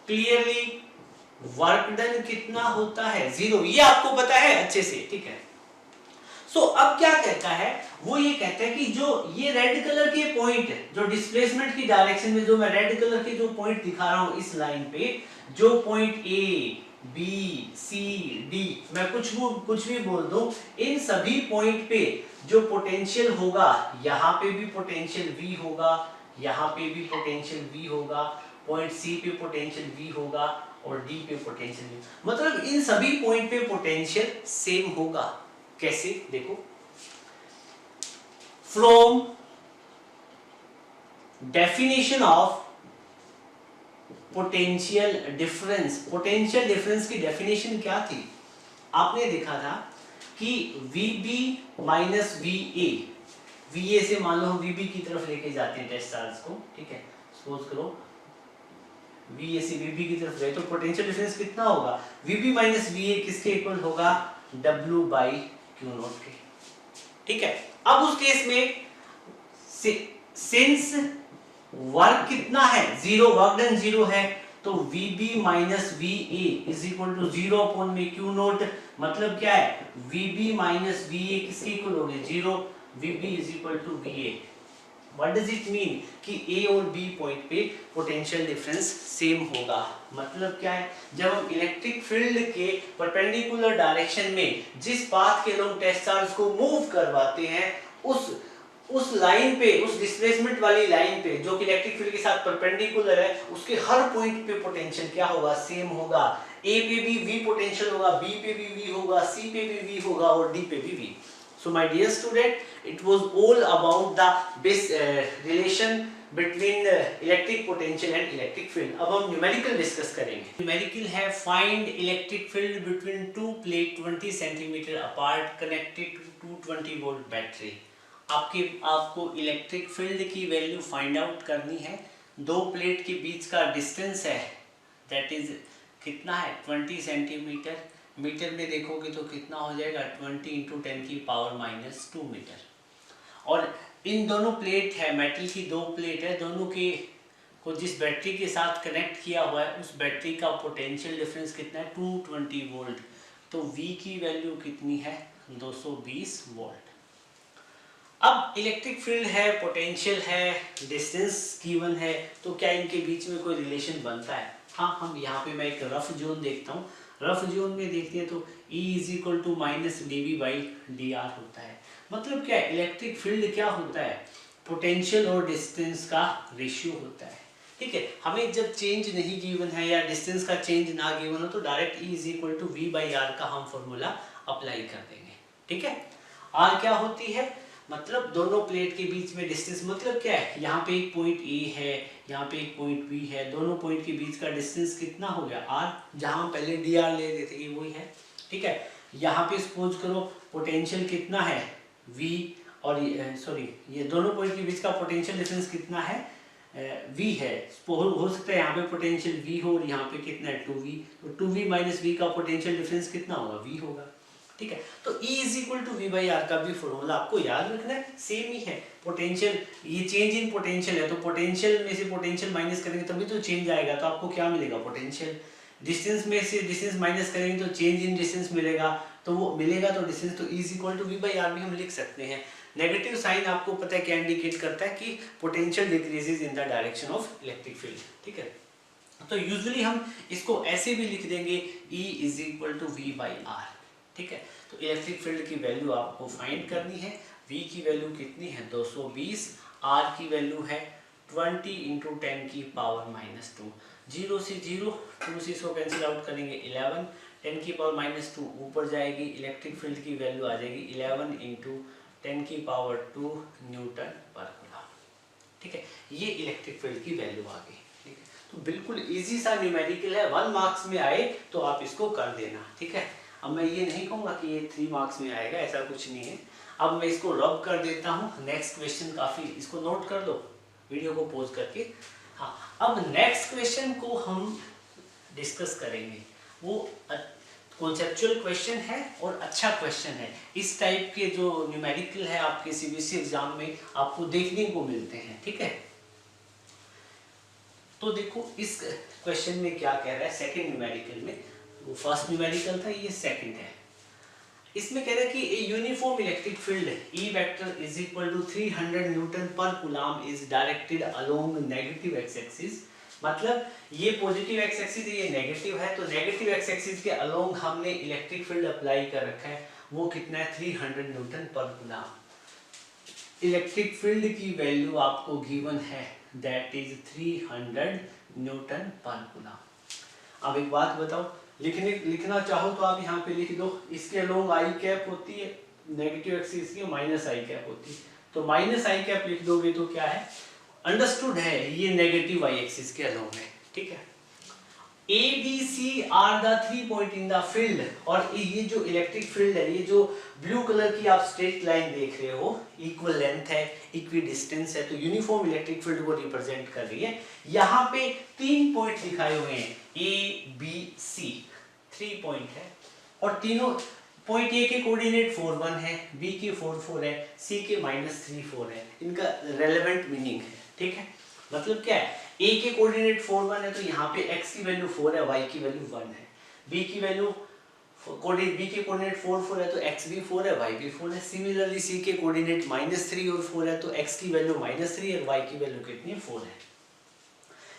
क्लियरली वर्क डन कितना होता है, 0, ये आपको पता है अच्छे से, ठीक है। सो अब क्या कहता है, वो ये कहता है कि जो ये रेड कलर के पॉइंट, जो डिस्प्लेसमेंट की डायरेक्शन में जो मैं रेड कलर के जो पॉइंट दिखा रहा हूं इस लाइन पे, जो point A B C D, मैं कुछ भी बोल दूं, इन सभी पॉइंट पे जो पोटेंशियल होगा, यहाँ पे भी पोटेंशियल V होगा, यहाँ पे भी पोटेंशियल V होगा, पॉइंट सी पे पोटेंशियल V होगा और डी पे पोटेंशियल V, मतलब इन सभी पॉइंट पे पोटेंशियल सेम होगा। कैसे, देखो, from definition of potential difference की डेफिनेशन क्या थी, आपने देखा था कि VB माइनस VA, VA से मान लो हम VB की तरफ लेके जाते हैं टेस्ट चार्ज को, ठीक है। सपोज करो VA से VB की तरफ गए तो पोटेंशियल डिफरेंस कितना होगा, VB माइनस VA किसके इक्वल होगा, W बाई Q नॉट के, ठीक है। अब उस केस में सिंस वर्क कितना है, 0, वर्क डन 0 है, तो VB minus VA is equal to 0 upon में Q नॉट, मतलब क्या है, VB माइनस VA किसके इक्वल हो गया, 0, VB is equal to VA। What does it mean कि A और B पॉइंट पे पोटेंशियल डिफरेंस सेम होगा, मतलब क्या है, जब हम इलेक्ट्रिक फील्ड के परपेंडिकुलर डायरेक्शन में जिस पाथ के लोग टेस्ट चार्ज को मूव करवाते हैं, उस लाइन पे, उस डिस्प्लेसमेंट वाली लाइन पे जो कि इलेक्ट्रिक फील्ड के साथ परपेंडिकुलर है, उसके हर पॉइंट पे पोटेंशियल क्या होगा, सेम होगा। A पे भी V पोटेंशियल होगा, B पे भी V होगा, C पे भी V होगा और D पे भी V। So my dear student, it was all about the relation between electric potential and electric field. अब हम numerical discuss करेंगे। Numerical है find electric field between two plate 20 centimeter apart connected to 220 volt battery. आपको इलेक्ट्रिक फील्ड की वैल्यू फाइंड आउट करनी है। दो प्लेट के बीच का डिस्टेंस है, दैट इज कितना है, 20 सेंटीमीटर। मीटर में देखोगे तो कितना हो जाएगा, 20 × 10⁻⁻2 मीटर। और इन दोनों प्लेट है, मेटल की दो प्लेट है, दोनों के को जिस बैटरी के साथ कनेक्ट किया हुआ है उस बैटरी का पोटेंशियल डिफरेंस कितना है, 220 वोल्ट। तो V की वैल्यू कितनी है, 220 वोल्ट। अब इलेक्ट्रिक फील्ड है, पोटेंशियल है, डिस्टेंस गिवन है, तो क्या इनके बीच में कोई रिलेशन बनता है? हाँ, हम यहाँ पे मैं एक रफ जोन देखता हूँ। रफ जोन में देखते हैं तो E = -dV/dr होता है। मतलब क्या है, इलेक्ट्रिक फील्ड क्या होता है, पोटेंशियल और डिस्टेंस का रेशियो होता है, ठीक है। हमें जब चेंज नहीं गिवन है या डिस्टेंस का चेंज ना गिवन हो तो डायरेक्ट E = V/r का हम फॉर्मूला अप्लाई कर देंगे, ठीक है। R क्या होती है, मतलब दोनों प्लेट के बीच में डिस्टेंस, मतलब क्या है, यहाँ पे एक पॉइंट A है, यहाँ पे एक पॉइंट B है, दोनों पॉइंट के बीच का डिस्टेंस कितना हो गया, R, जहाँ पहले dr ले रहे थे ये वही है, ठीक है। यहाँ पे सपोज करो पोटेंशियल कितना है V, और ये दोनों पॉइंट के बीच का पोटेंशियल डिफरेंस कितना है, V है। हो सकता है यहाँ पे पोटेंशियल V हो और यहाँ पे कितना है 2V, तो 2V - V का पोटेंशियल डिफरेंस कितना होगा, V होगा, ठीक है। तो E = V/r का भी फॉर्मूला आपको याद रखना है, सेम ही है। पोटेंशियल, ये चेंज इन पोटेंशियल है, तो पोटेंशियल में से पोटेंशियल माइनस करेंगे तभी तो चेंज आएगा, तो आपको क्या मिलेगा, पोटेंशियल। डिस्टेंस में से डिस्टेंस माइनस करेंगे तो चेंज इन डिस्टेंस मिलेगा, तो वो मिलेगा तो डिस्टेंस, तो E = V/r भी हम लिख सकते हैं। नेगेटिव साइन आपको पता है क्या इंडिकेट करता है, कि potential decreases in the direction of electric field, ठीक है। तो यूजुअली हम इसको ऐसे भी लिख देंगे, E = V/r, ठीक है। तो इलेक्ट्रिक फील्ड की वैल्यू आपको फाइंड करनी है। v की वैल्यू कितनी है 220, r की वैल्यू है 20 इंटू 10 की पावर -2। 0 से 0, 2 से इसको कैंसिल आउट करेंगे 11, 10 की पावर -2 ऊपर जाएगी, इलेक्ट्रिक फील्ड की वैल्यू आ जाएगी 11 इंटू 10 की पावर 2 न्यूटन पर कूलम। ठीक है, ये इलेक्ट्रिक फील्ड की वैल्यू आ गई। ठीक है, तो बिल्कुल इजी सा न्यूमेरिकल है, 1 मार्क्स में आए तो आप इसको कर देना। ठीक है, अब मैं ये नहीं कहूँगा कि ये 3 मार्क्स में आएगा, ऐसा कुछ नहीं है। अब मैं इसको रब कर देता हूँ। नेक्स्ट क्वेश्चन, काफ़ी इसको नोट कर लो वीडियो को पॉज करके। हाँ, अब नेक्स्ट क्वेश्चन को हम डिस्कस करेंगे। वो कॉन्सेप्चुअल क्वेश्चन है और अच्छा क्वेश्चन है। इस टाइप के जो न्यूमेरिकल है आपके सीबीएसई एग्जाम में आपको देखने को मिलते हैं। ठीक है, तो देखो इस क्वेश्चन में क्या कह रहा है। सेकंड न्यूमेरिकल में, वो फर्स्ट न्यूमेरिकल था, ये सेकंड है। इसमें कह रहा है कि a uniform electric field E vector is equal to 300 newton per coulomb is directed along negative X axis. मतलब ये पॉजिटिव एक्स एक्सिस है, ये नेगेटिव है, तो नेगेटिव एक्स एक्सिस के अलोंग हमने इलेक्ट्रिक फील्ड अप्लाई कर रखा है। वो कितना है 300 newton per coulomb. Electric field की वैल्यू आपको गिवन है, that is 300 newton per coulomb. अब एक बात बताओ, लिखना चाहो तो आप यहाँ पे लिख दो, इसके अलोंग आई कैप होती है, नेगेटिव एक्सिस की माइनस आई कैप होती है, तो माइनस आई कैप लिख दोगे तो क्या है, अंडरस्टूड है, ये नेगेटिव आई एक्सिस के अलोंग है। ठीक है, A B C are the 3 point in the field, और ये जो इलेक्ट्रिक फील्ड है, ये जो ब्लू कलर की आप स्ट्रेट लाइन देख रहे हो, इक्वल लेंथ है, इक्वी डिस्टेंस है, तो यूनिफॉर्म इलेक्ट्रिक फील्ड को रिप्रेजेंट कर रही है। यहाँ पे 3 पॉइंट दिखाए हुए हैं, ए बी सी 3 पॉइंट है, और तीनों पॉइंट ए के कोऑर्डिनेट 4 1 है, बी के 4 4 है, सी के -3 4 है। इनका रेलेवेंट मीनिंग है। ठीक है, मतलब क्या है, ए के कोऑर्डिनेट 4 1 है, तो यहाँ पे x की वैल्यू 4 है, y की वैल्यू 1 है। b की वैल्यू b के कोऑर्डिनेट 4 4 है, तो x भी 4 है, y भी 4 है। सिमिलरली c के कोऑर्डिनेट -3 और 4 है, तो x की वैल्यू -3 और y की वैल्यू कितनी है 4 है।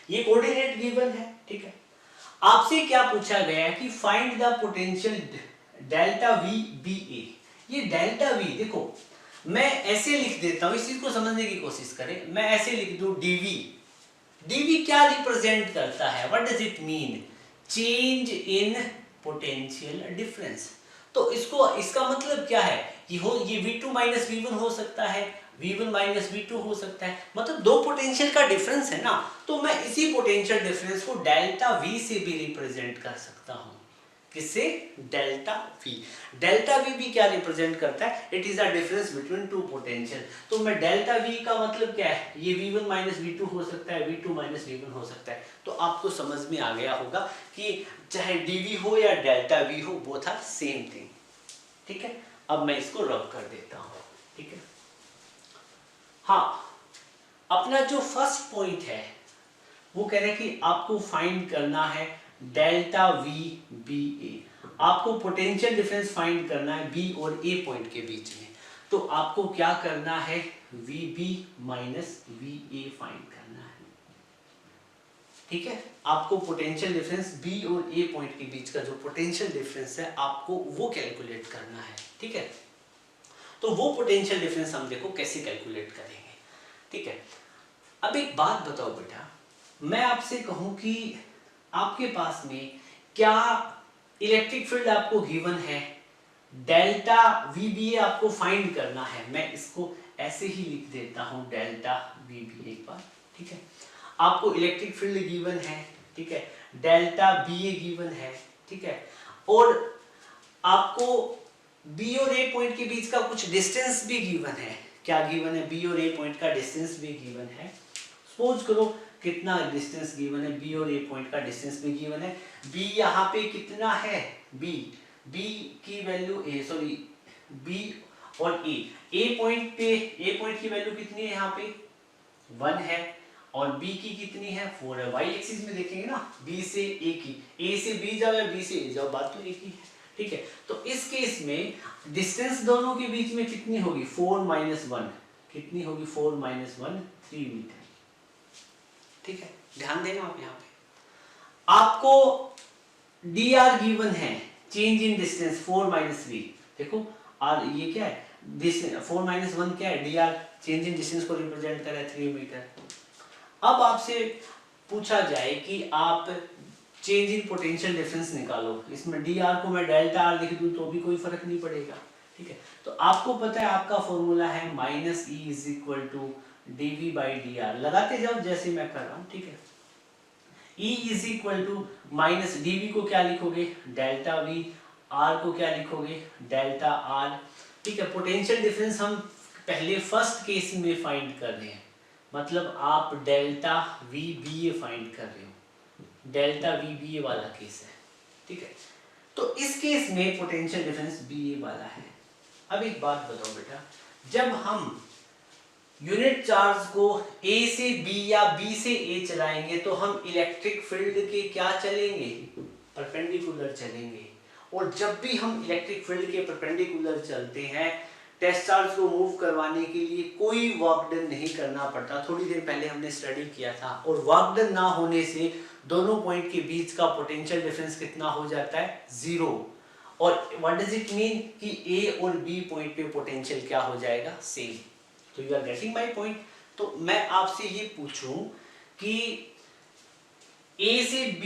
ये कोऑर्डिनेट गिवन है। ठीक है, आपसे क्या पूछा गया है कि find the potential delta V B A. ये डेल्टा वी देखो, मैं ऐसे लिख देता हूं, इस चीज को समझने की कोशिश करें। मैं ऐसे लिख दूं डीवी। डीवी क्या रिप्रेजेंट करता है, what does it mean, change in potential difference. तो इसका मतलब क्या है कि ये V2 माइनस V1 हो सकता है, V1 माइनस V2 हो सकता है, मतलब दो पोटेंशियल का डिफरेंस है ना। तो मैं इसी पोटेंशियल डिफरेंस को डेल्टा V से भी रिप्रेजेंट कर सकता हूं। किससे, डेल्टा V। डेल्टा V भी क्या रिप्रेजेंट करता है, it is a difference between two potential. तो मैं डेल्टा V का मतलब क्या है, ये V1 माइनस V2 हो सकता है, V2 माइनस V1 हो सकता है। तो आपको समझ में आ गया होगा कि चाहे dV हो या डेल्टा V हो, बोथ आर सेम थिंग। ठीक है, अब मैं इसको रब कर देता हूं। ठीक है, हाँ, अपना जो फर्स्ट पॉइंट है वो कह रहे हैं कि आपको फाइंड करना है डेल्टा वी बी ए। आपको पोटेंशियल डिफरेंस फाइंड करना है बी और ए पॉइंट के बीच में। तो आपको क्या करना है, V B minus V A find करना है। ठीक है, आपको पोटेंशियल डिफरेंस बी और ए पॉइंट के बीच का जो पोटेंशियल डिफरेंस है, आपको वो कैलकुलेट करना है। ठीक है, तो वो पोटेंशियल डिफरेंस हम देखो कैसे कैलकुलेट करेंगे। ठीक है, अब एक बात बताओ बेटा, मैं आपसे कहूं कि आपके पास में क्या इलेक्ट्रिक फील्ड आपको गिवन है, डेल्टा वीबीए आपको फाइंड करना है। मैं इसको ऐसे ही लिख देता हूं, डेल्टा वीबीए एक बार। ठीक है, आपको इलेक्ट्रिक फील्ड गिवन है, ठीक है, डेल्टा बीए गिवन है। ठीक है, और आपको बी और ए पॉइंट के बीच का कुछ डिस्टेंस भी गिवन है। क्या गिवन है, बी और ए पॉइंट का डिस्टेंस भी गिवन है। सपोज करो कितना डिस्टेंस गिवन है, बी और ए पॉइंट का डिस्टेंस भी गिवन है। बी यहाँ पे कितना है, बी की वैल्यू बी और ए पॉइंट पे, ए पॉइंट की वैल्यू कितनी है यहाँ पे 1 है, और बी की कितनी है 4 है। वाई एक्सिस में देखेंगे ना, बी से ए की, ए से बी जाओ या बी से ए जाओ, बात तो एक ही है। ठीक है, तो इस केस में डिस्टेंस दोनों के बीच में कितनी होगी, 4 - 1 कितनी होगी, 4 - 1 3 मीटर। ठीक है, ध्यान देना आप यहाँ पे। आपको डी आर गिवन है, चेंज इन डिस्टेंस 4 - 3। देखो आर ये क्या है, 4 - 1 क्या है, dr, चेंज इन डिस्टेंस को रिप्रेजेंट कर रहा है 3 मीटर। अब आपसे पूछा जाए कि आप चेंज इन पोटेंशियल डिफरेंस निकालो, इसमें dr को मैं डेल्टा r लिख दूं तो भी कोई फर्क नहीं पड़ेगा, ठीक है। तो आपको पता है आपका फॉर्मूला है -E = dv/dr, लगाते जाओ जैसे मैं कर रहा हूं, ठीक है। E = dv को क्या लिखोगे, डेल्टा v, r को क्या लिखोगे, डेल्टा r, ठीक है। पोटेंशियल डिफरेंस हम पहले फर्स्ट केस में फाइंड कर रहे हैं, मतलब आप डेल्टा v bA फाइंड कर रहे हो, डेल्टा v bA वाला केस है, ठीक है। तो इस केस में पोटेंशियल डिफरेंस bA वाला है। अब एक बात बताओ बेटा, जब हम यूनिट चार्ज को A से B या B से A चलाएंगे तो हम इलेक्ट्रिक फील्ड के क्या चलेंगे, परपेंडिकुलर चलेंगे। और जब भी हम इलेक्ट्रिक फील्ड के परपेंडिकुलर चलते हैं, टेस्ट चार्ज को मूव करवाने के लिए कोई वर्क डन नहीं करना पड़ता, थोड़ी देर पहले हमने स्टडी किया था। और वर्क डन ना होने से दोनों पॉइंट के बीच का पोटेंशियल डिफरेंस कितना हो जाता है, 0। और व्हाट डज इट मीन कि A और B पॉइंट पे पोटेंशियल क्या हो जाएगा, सेम। तो you are getting my point. तो मैं आपसे ये पूछूं कि A से B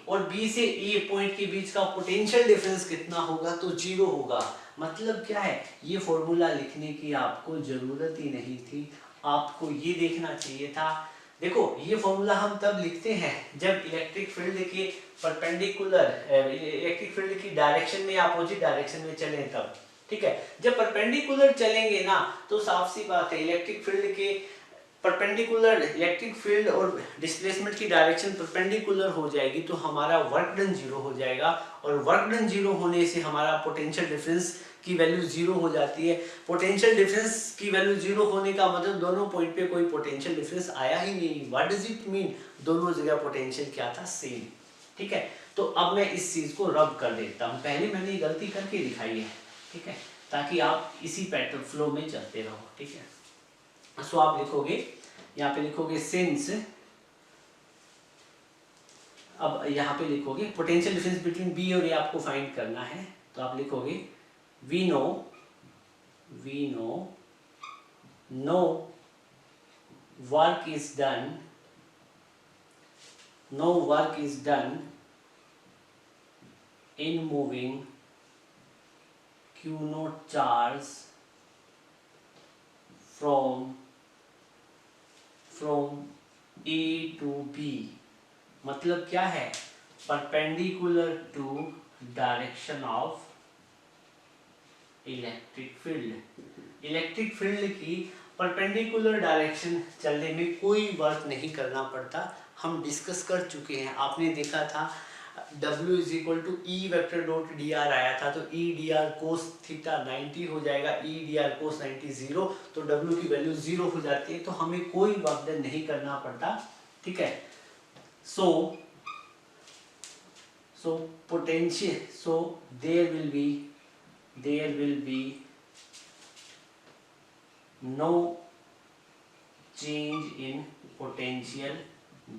और B से A पॉइंट के बीच का पोटेंशियल डिफरेंस कितना होगा, तो 0 होगा। मतलब क्या है, ये फॉर्मूला लिखने की आपको जरूरत ही नहीं थी, आपको ये देखना चाहिए था। देखो ये फॉर्मूला हम तब लिखते हैं जब इलेक्ट्रिक फील्ड के परपेंडिकुलर, इलेक्ट्रिक फील्ड की डायरेक्शन में अपोजिट डायरेक्शन में चलें तब, ठीक है। जब परपेंडिकुलर चलेंगे ना तो साफ सी बात है, इलेक्ट्रिक फील्ड के परपेंडिकुलर, इलेक्ट्रिक फील्ड और डिस्प्लेसमेंट की डायरेक्शन परपेंडिकुलर हो जाएगी तो हमारा वर्क डन 0 हो जाएगा। और वर्क डन 0 होने से हमारा पोटेंशियल डिफरेंस की वैल्यू 0 हो जाती है। पोटेंशियल डिफरेंस की वैल्यू 0 होने का मतलब दोनों पॉइंट पे कोई पोटेंशियल डिफरेंस आया ही नहीं। व्हाट डज इट मीन, दोनों जगह पोटेंशियल क्या था, सेम, ठीक है। तो अब मैं इस चीज को रब कर देता हूं, पहले मैंने गलती करके दिखाई है, ठीक है, ताकि आप इसी पैटर्न फ्लो में चलते रहो, ठीक है। सो आप लिखोगे, यहाँ पे लिखोगे सिंस, अब यहाँ पे लिखोगे पोटेंशियल डिफरेंस बिटवीन बी और ए आपको फाइंड करना है, तो आप लिखोगे we know no work is done in moving Q naught charge from A to B। मतलब क्या है, perpendicular to direction of electric field. Electric field की परपेंडिकुलर डायरेक्शन चलने में कोई वर्क नहीं करना पड़ता, हम डिस्कस कर चुके हैं। आपने देखा था W = E vector dot dr आया था, तो E dr cos थीटा 90 हो जाएगा, E dr cos 90 0, तो W की वैल्यू 0 हो जाती है, तो हमें कोई वर्क डन नहीं करना पड़ता, ठीक है। So potential, so there will be no change in potential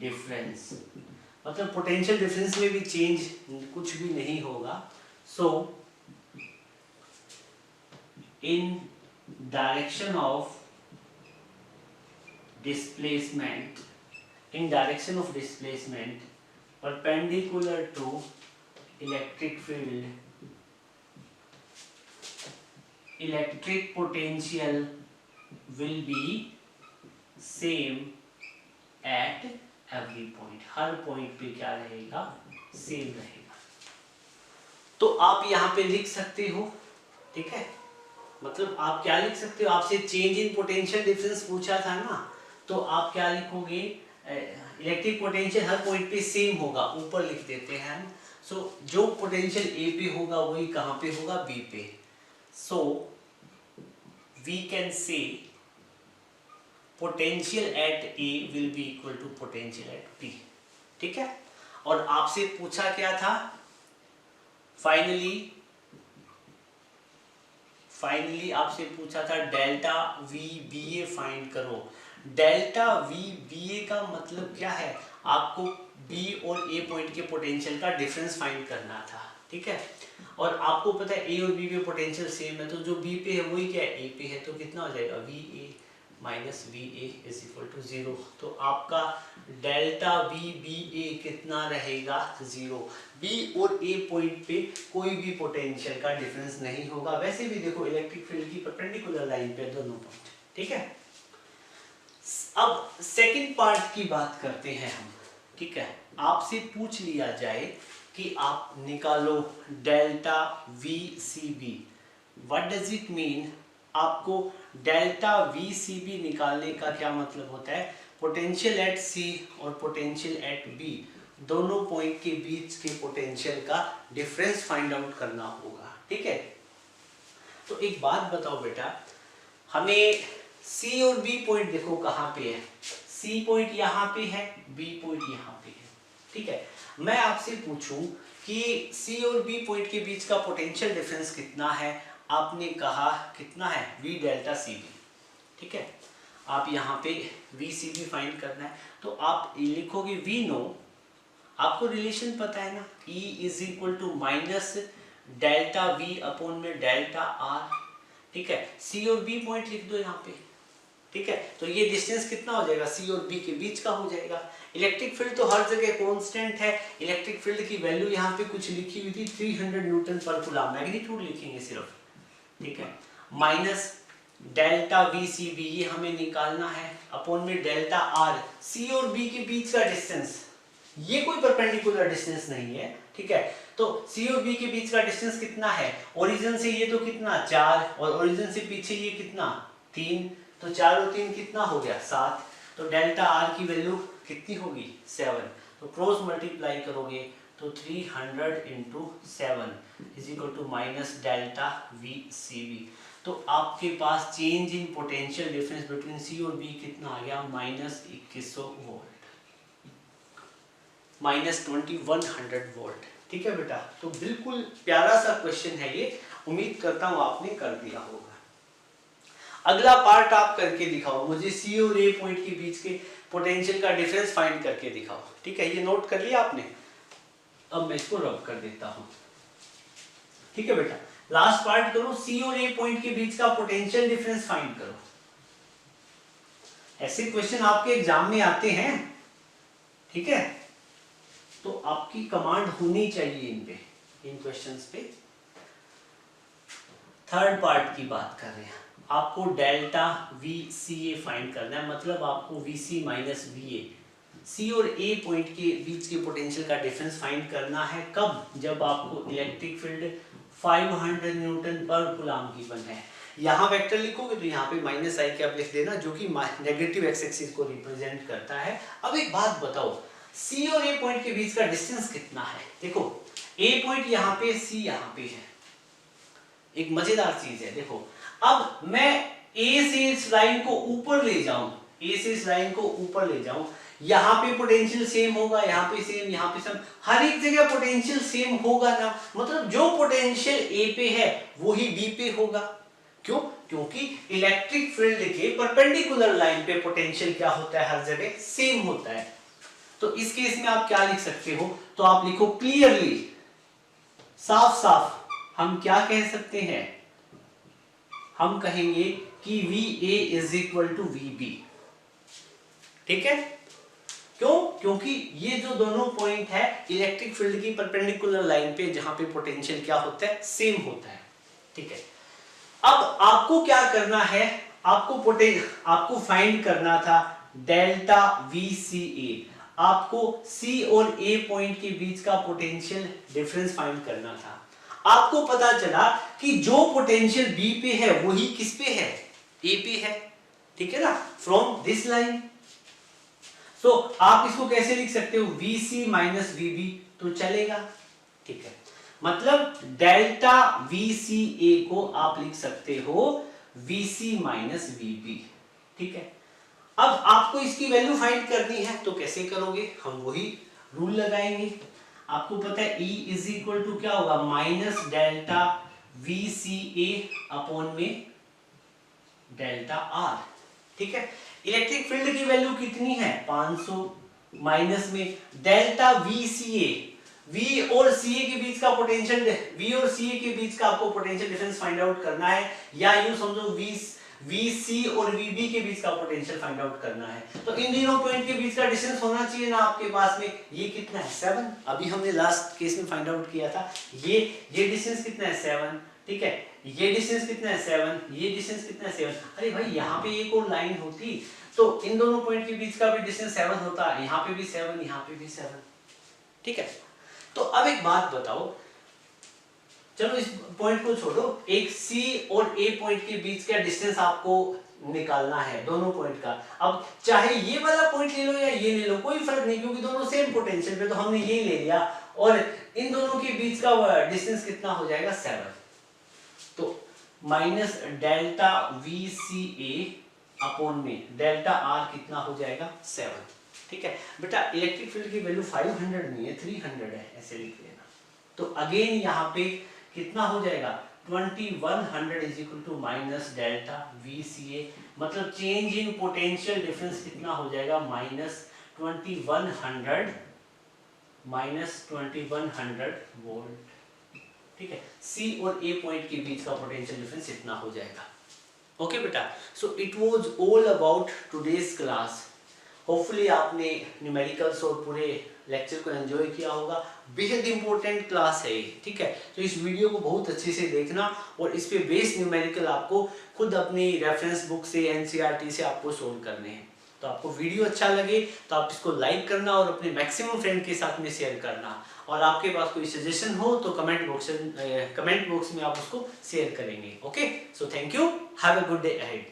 difference, मतलब पोटेंशियल डिफरेंस में भी चेंज कुछ भी नहीं होगा। So in direction of displacement perpendicular to electric field, electric potential will be same at every point, her point पे क्या रहेगा, सेम रहेगा। तो आप यहाँ पे लिख सकते हो, ठीक है, मतलब आप क्या लिख सकते हो, आपसे चेंज इन पोटेंशियल डिफरेंस पूछा था ना, तो आप क्या लिखोगे, इलेक्ट्रिक पोटेंशियल हर पॉइंट पे सेम होगा, ऊपर लिख देते हैं। सो जो पोटेंशियल ए पे होगा वही कहाँ पे होगा, बी पे। So we can say potential at A will be equal to potential at B, ठीक है। और आपसे पूछा क्या था, फाइनली आपसे पूछा था डेल्टा वी बी ए फाइंड करो। डेल्टा वी बी ए का मतलब क्या है, आपको बी और ए पॉइंट के पोटेंशियल का डिफरेंस फाइंड करना था, ठीक है। और आपको पता है ए और बी पे पोटेंशियल सेम है, तो जो बी पे है वही क्या है, ए पे है, तो कितना हो जाएगा V A minus V A is equal to 0। तो आपका डेल्टा वी बी ए कितना रहेगा, 0। बी और ए पॉइंट पे कोई भी पोटेंशियल का डिफरेंस नहीं होगा। वैसे भी देखो इलेक्ट्रिक फील्ड की परपेंडिकुलर लाइन पे दोनों पॉइंट, ठीक है। अब सेकंड पार्ट की बात करते हैं हम, ठीक है। आपसे पूछ लिया जाए कि आप निकालो delta V C B, what does it mean. आपको डेल्टा वी सी बी निकालने का क्या मतलब होता है, पोटेंशियल एट सी और पोटेंशियल एट बी दोनों पॉइंट के बीच के पोटेंशियल का डिफरेंस फाइंड आउट करना होगा, ठीक है। तो एक बात बताओ बेटा, हमें सी और बी पॉइंट देखो कहाँ पे है, सी पॉइंट यहाँ पे है, बी पॉइंट यहाँ पे है, ठीक है। मैं आपसे पूछूं कि सी और बी पॉइंट के बीच का पोटेंशियल डिफरेंस कितना है, आपने कहा कितना है, वी डेल्टा सी बी, ठीक है। आप यहाँ पे वी सी बी फाइंड करना है, तो आप लिखोगे वी नो, आपको रिलेशन पता है ना, E is equal to minus delta V upon में डेल्टा आर, ठीक है। सी और बी पॉइंट लिख दो यहाँ पे, ठीक है। तो ये डिस्टेंस कितना हो जाएगा, सी और बी के बीच का हो जाएगा। इलेक्ट्रिक फील्ड तो हर जगह कांस्टेंट है, इलेक्ट्रिक फील्ड की वैल्यू यहाँ पे कुछ लिखी हुई थी 300 न्यूटन पर कूलम, मैग्नीट्यूड लिखेंगे सिर्फ, ठीक है। Minus delta V C B ये हमें निकालना है, अपॉन में डेल्टा आर, सी और बी के बीच का डिस्टेंस, ये कोई परपेंडिकुलर डिस्टेंस नहीं है, ठीक है। तो सी और बी के बीच का डिस्टेंस कितना है, ओरिजिन से ये तो कितना 4 और ओरिजिन से पीछे ये कितना 3, तो 4 और 3 कितना हो गया 7, तो डेल्टा आर की वैल्यू कितनी होगी 7, तो क्रॉस मल्टीप्लाई करोगे तो 300 into 7 is equal to minus delta V C B. तो आपके पास change in potential difference between C और बी कितना आ गया, माइनस 2100 वोल्ट, माइनस 2100 वोल्ट, ठीक है बेटा। तो बिल्कुल प्यारा सा क्वेश्चन है ये, उम्मीद करता हूं आपने कर दिया होगा। अगला पार्ट आप करके दिखाओ, मुझे सी और ए पॉइंट के बीच के पोटेंशियल का डिफरेंस फाइंड करके दिखाओ, ठीक है। ये नोट कर लिया आपने, अब मैं इसको रब कर देता हूं, ठीक है बेटा। लास्ट पार्ट करो, सी और ए पॉइंट के बीच का पोटेंशियल डिफरेंस फाइंड करो। ऐसे क्वेश्चन आपके एग्जाम में आते हैं, ठीक है। तो आपकी कमांड होनी चाहिए इन पे, इन क्वेश्चंस पे। थर्ड पार्ट की बात कर रहे हैं, आपको delta V C A find करना है, मतलब आपको V C minus V A, C और ए पॉइंट के बीच के पोटेंशियल का डिफरेंस फाइंड करना है। कब, जब आपको electric field 500 Newton per coulomb given है। यहाँ वेक्टर लिखोगे तो यहाँ पे माइनस आई कैप लिख देना, जो कि नेगेटिव एक्स एक्सिस को रिप्रेजेंट करता है। अब एक बात बताओ, सी और ए पॉइंट के बीच का डिस्टेंस कितना है। देखो ए पॉइंट यहाँ पे, सी यहाँ पे है। एक मजेदार चीज है, देखो अब मैं ए से इस लाइन को ऊपर ले जाऊं, ए से इस लाइन को ऊपर ले जाऊं, यहाँ पे पोटेंशियल सेम होगा, यहाँ पे सेम, यहाँ पे सेम, हर एक जगह पोटेंशियल सेम होगा ना। मतलब जो पोटेंशियल ए पे है वही बी पे होगा। क्यों? क्योंकि इलेक्ट्रिक फील्ड के परपेंडिकुलर लाइन पे पोटेंशियल क्या होता है, हर जगह सेम होता है। तो इस केस में आप क्या लिख सकते हो, तो आप लिखो क्लियरली, साफ साफ हम क्या कह सकते हैं, हम कहेंगे कि V A is equal to V B, ठीक है। क्यों? क्योंकि ये जो दोनों पॉइंट है इलेक्ट्रिक फील्ड की परपेंडिकुलर लाइन पे, जहां पे पोटेंशियल क्या होता है, सेम होता है, ठीक है। अब आपको क्या करना है, आपको फाइंड करना था डेल्टा वी सी ए, आपको सी और ए पॉइंट के बीच का पोटेंशियल डिफरेंस फाइंड करना था। आपको पता चला कि जो पोटेंशियल बी पे है वही किस पे है, ए पे है, ठीक है ना, फ्रॉम दिस लाइन। तो आप इसको कैसे लिख सकते हो, V C minus V B, तो चलेगा, ठीक है। मतलब डेल्टा वी सी ए को आप लिख सकते हो V C minus V B, ठीक है। अब आपको इसकी वैल्यू फाइंड करनी है, तो कैसे करोगे, हम वही रूल लगाएंगे। आपको पता है E इज इक्वल टू क्या होगा, माइनस डेल्टा वी सी ए अपॉन में डेल्टा आर, ठीक है। इलेक्ट्रिक फील्ड की वैल्यू कितनी है 500, माइनस में डेल्टा वी सी ए, V और CA के बीच का पोटेंशियल, V और CA के बीच का आपको पोटेंशियल डिफरेंस फाइंड आउट करना है, या यूं समझो VC और VB के बीच का पोटेंशियल फाइंड आउट करना है। तो इन दोनों पॉइंट के बीच का डिस्टेंस होना चाहिए ना आपके पास में। ये कितना है 7, अभी हमने लास्ट केस में फाइंड आउट किया था। ये डिस्टेंस कितना है 7, ठीक है। ये डिस्टेंस कितना है 7, ये डिस्टेंस कितना है 7। अरे भाई यहाँ पे एक और लाइन होती तो इन दोनों पॉइंट के बीच का भी डिस्टेंस 7 होता, यहाँ पे भी 7, यहाँ पे भी 7, ठीक है। तो अब एक बात बताओ, चलो इस पॉइंट को छोड़ो, एक C और A पॉइंट के बीच का डिस्टेंस आपको निकालना है दोनों पॉइंट का। अब चाहे ये वाला पॉइंट ले लो या ये ले लो, कोई फर्क नहीं, क्योंकि दोनों सेम पोटेंशियल पे, तो हमने ये ले लिया। और इन दोनों के बीच का डिस्टेंस कितना हो जाएगा 7, तो माइनस डेल्टा VCA अपॉन में डेल्टा R कितना हो जाएगा 7, ठीक है। बेटा इलेक्ट्रिक फील्ड की वैल्यू 500 नहीं है, 300 है, ऐसे लिख लेना। तो अगेन यहाँ पे कितना हो जाएगा 2100 is equal to minus delta VCA, मतलब चेंज इन पोटेंशियल डिफरेंस कितना हो जाएगा -2100 वोल्ट, ठीक है। C और A पॉइंट के बीच का पोटेंशियल डिफरेंस इतना हो जाएगा। ओके बेटा, so it was all about today's class. Hopefully आपने न्यूमेरिकल्स और पूरे लेक्चर को एंजॉय किया होगा। बेहद इंपॉर्टेंट क्लास है ये, ठीक है। तो इस वीडियो को बहुत अच्छे से देखना और इस पे बेस्ड न्यूमेरिकल आपको खुद अपनी रेफरेंस बुक से, NCERT से आपको सोल्व करने हैं। तो आपको वीडियो अच्छा लगे तो आप इसको लाइक करना और अपने मैक्सिमम फ्रेंड के साथ में शेयर करना। और आपके पास कोई सजेशन हो तो कमेंट बॉक्स में आप उसको शेयर करेंगे। Okay, so thank you, have a good day ahead.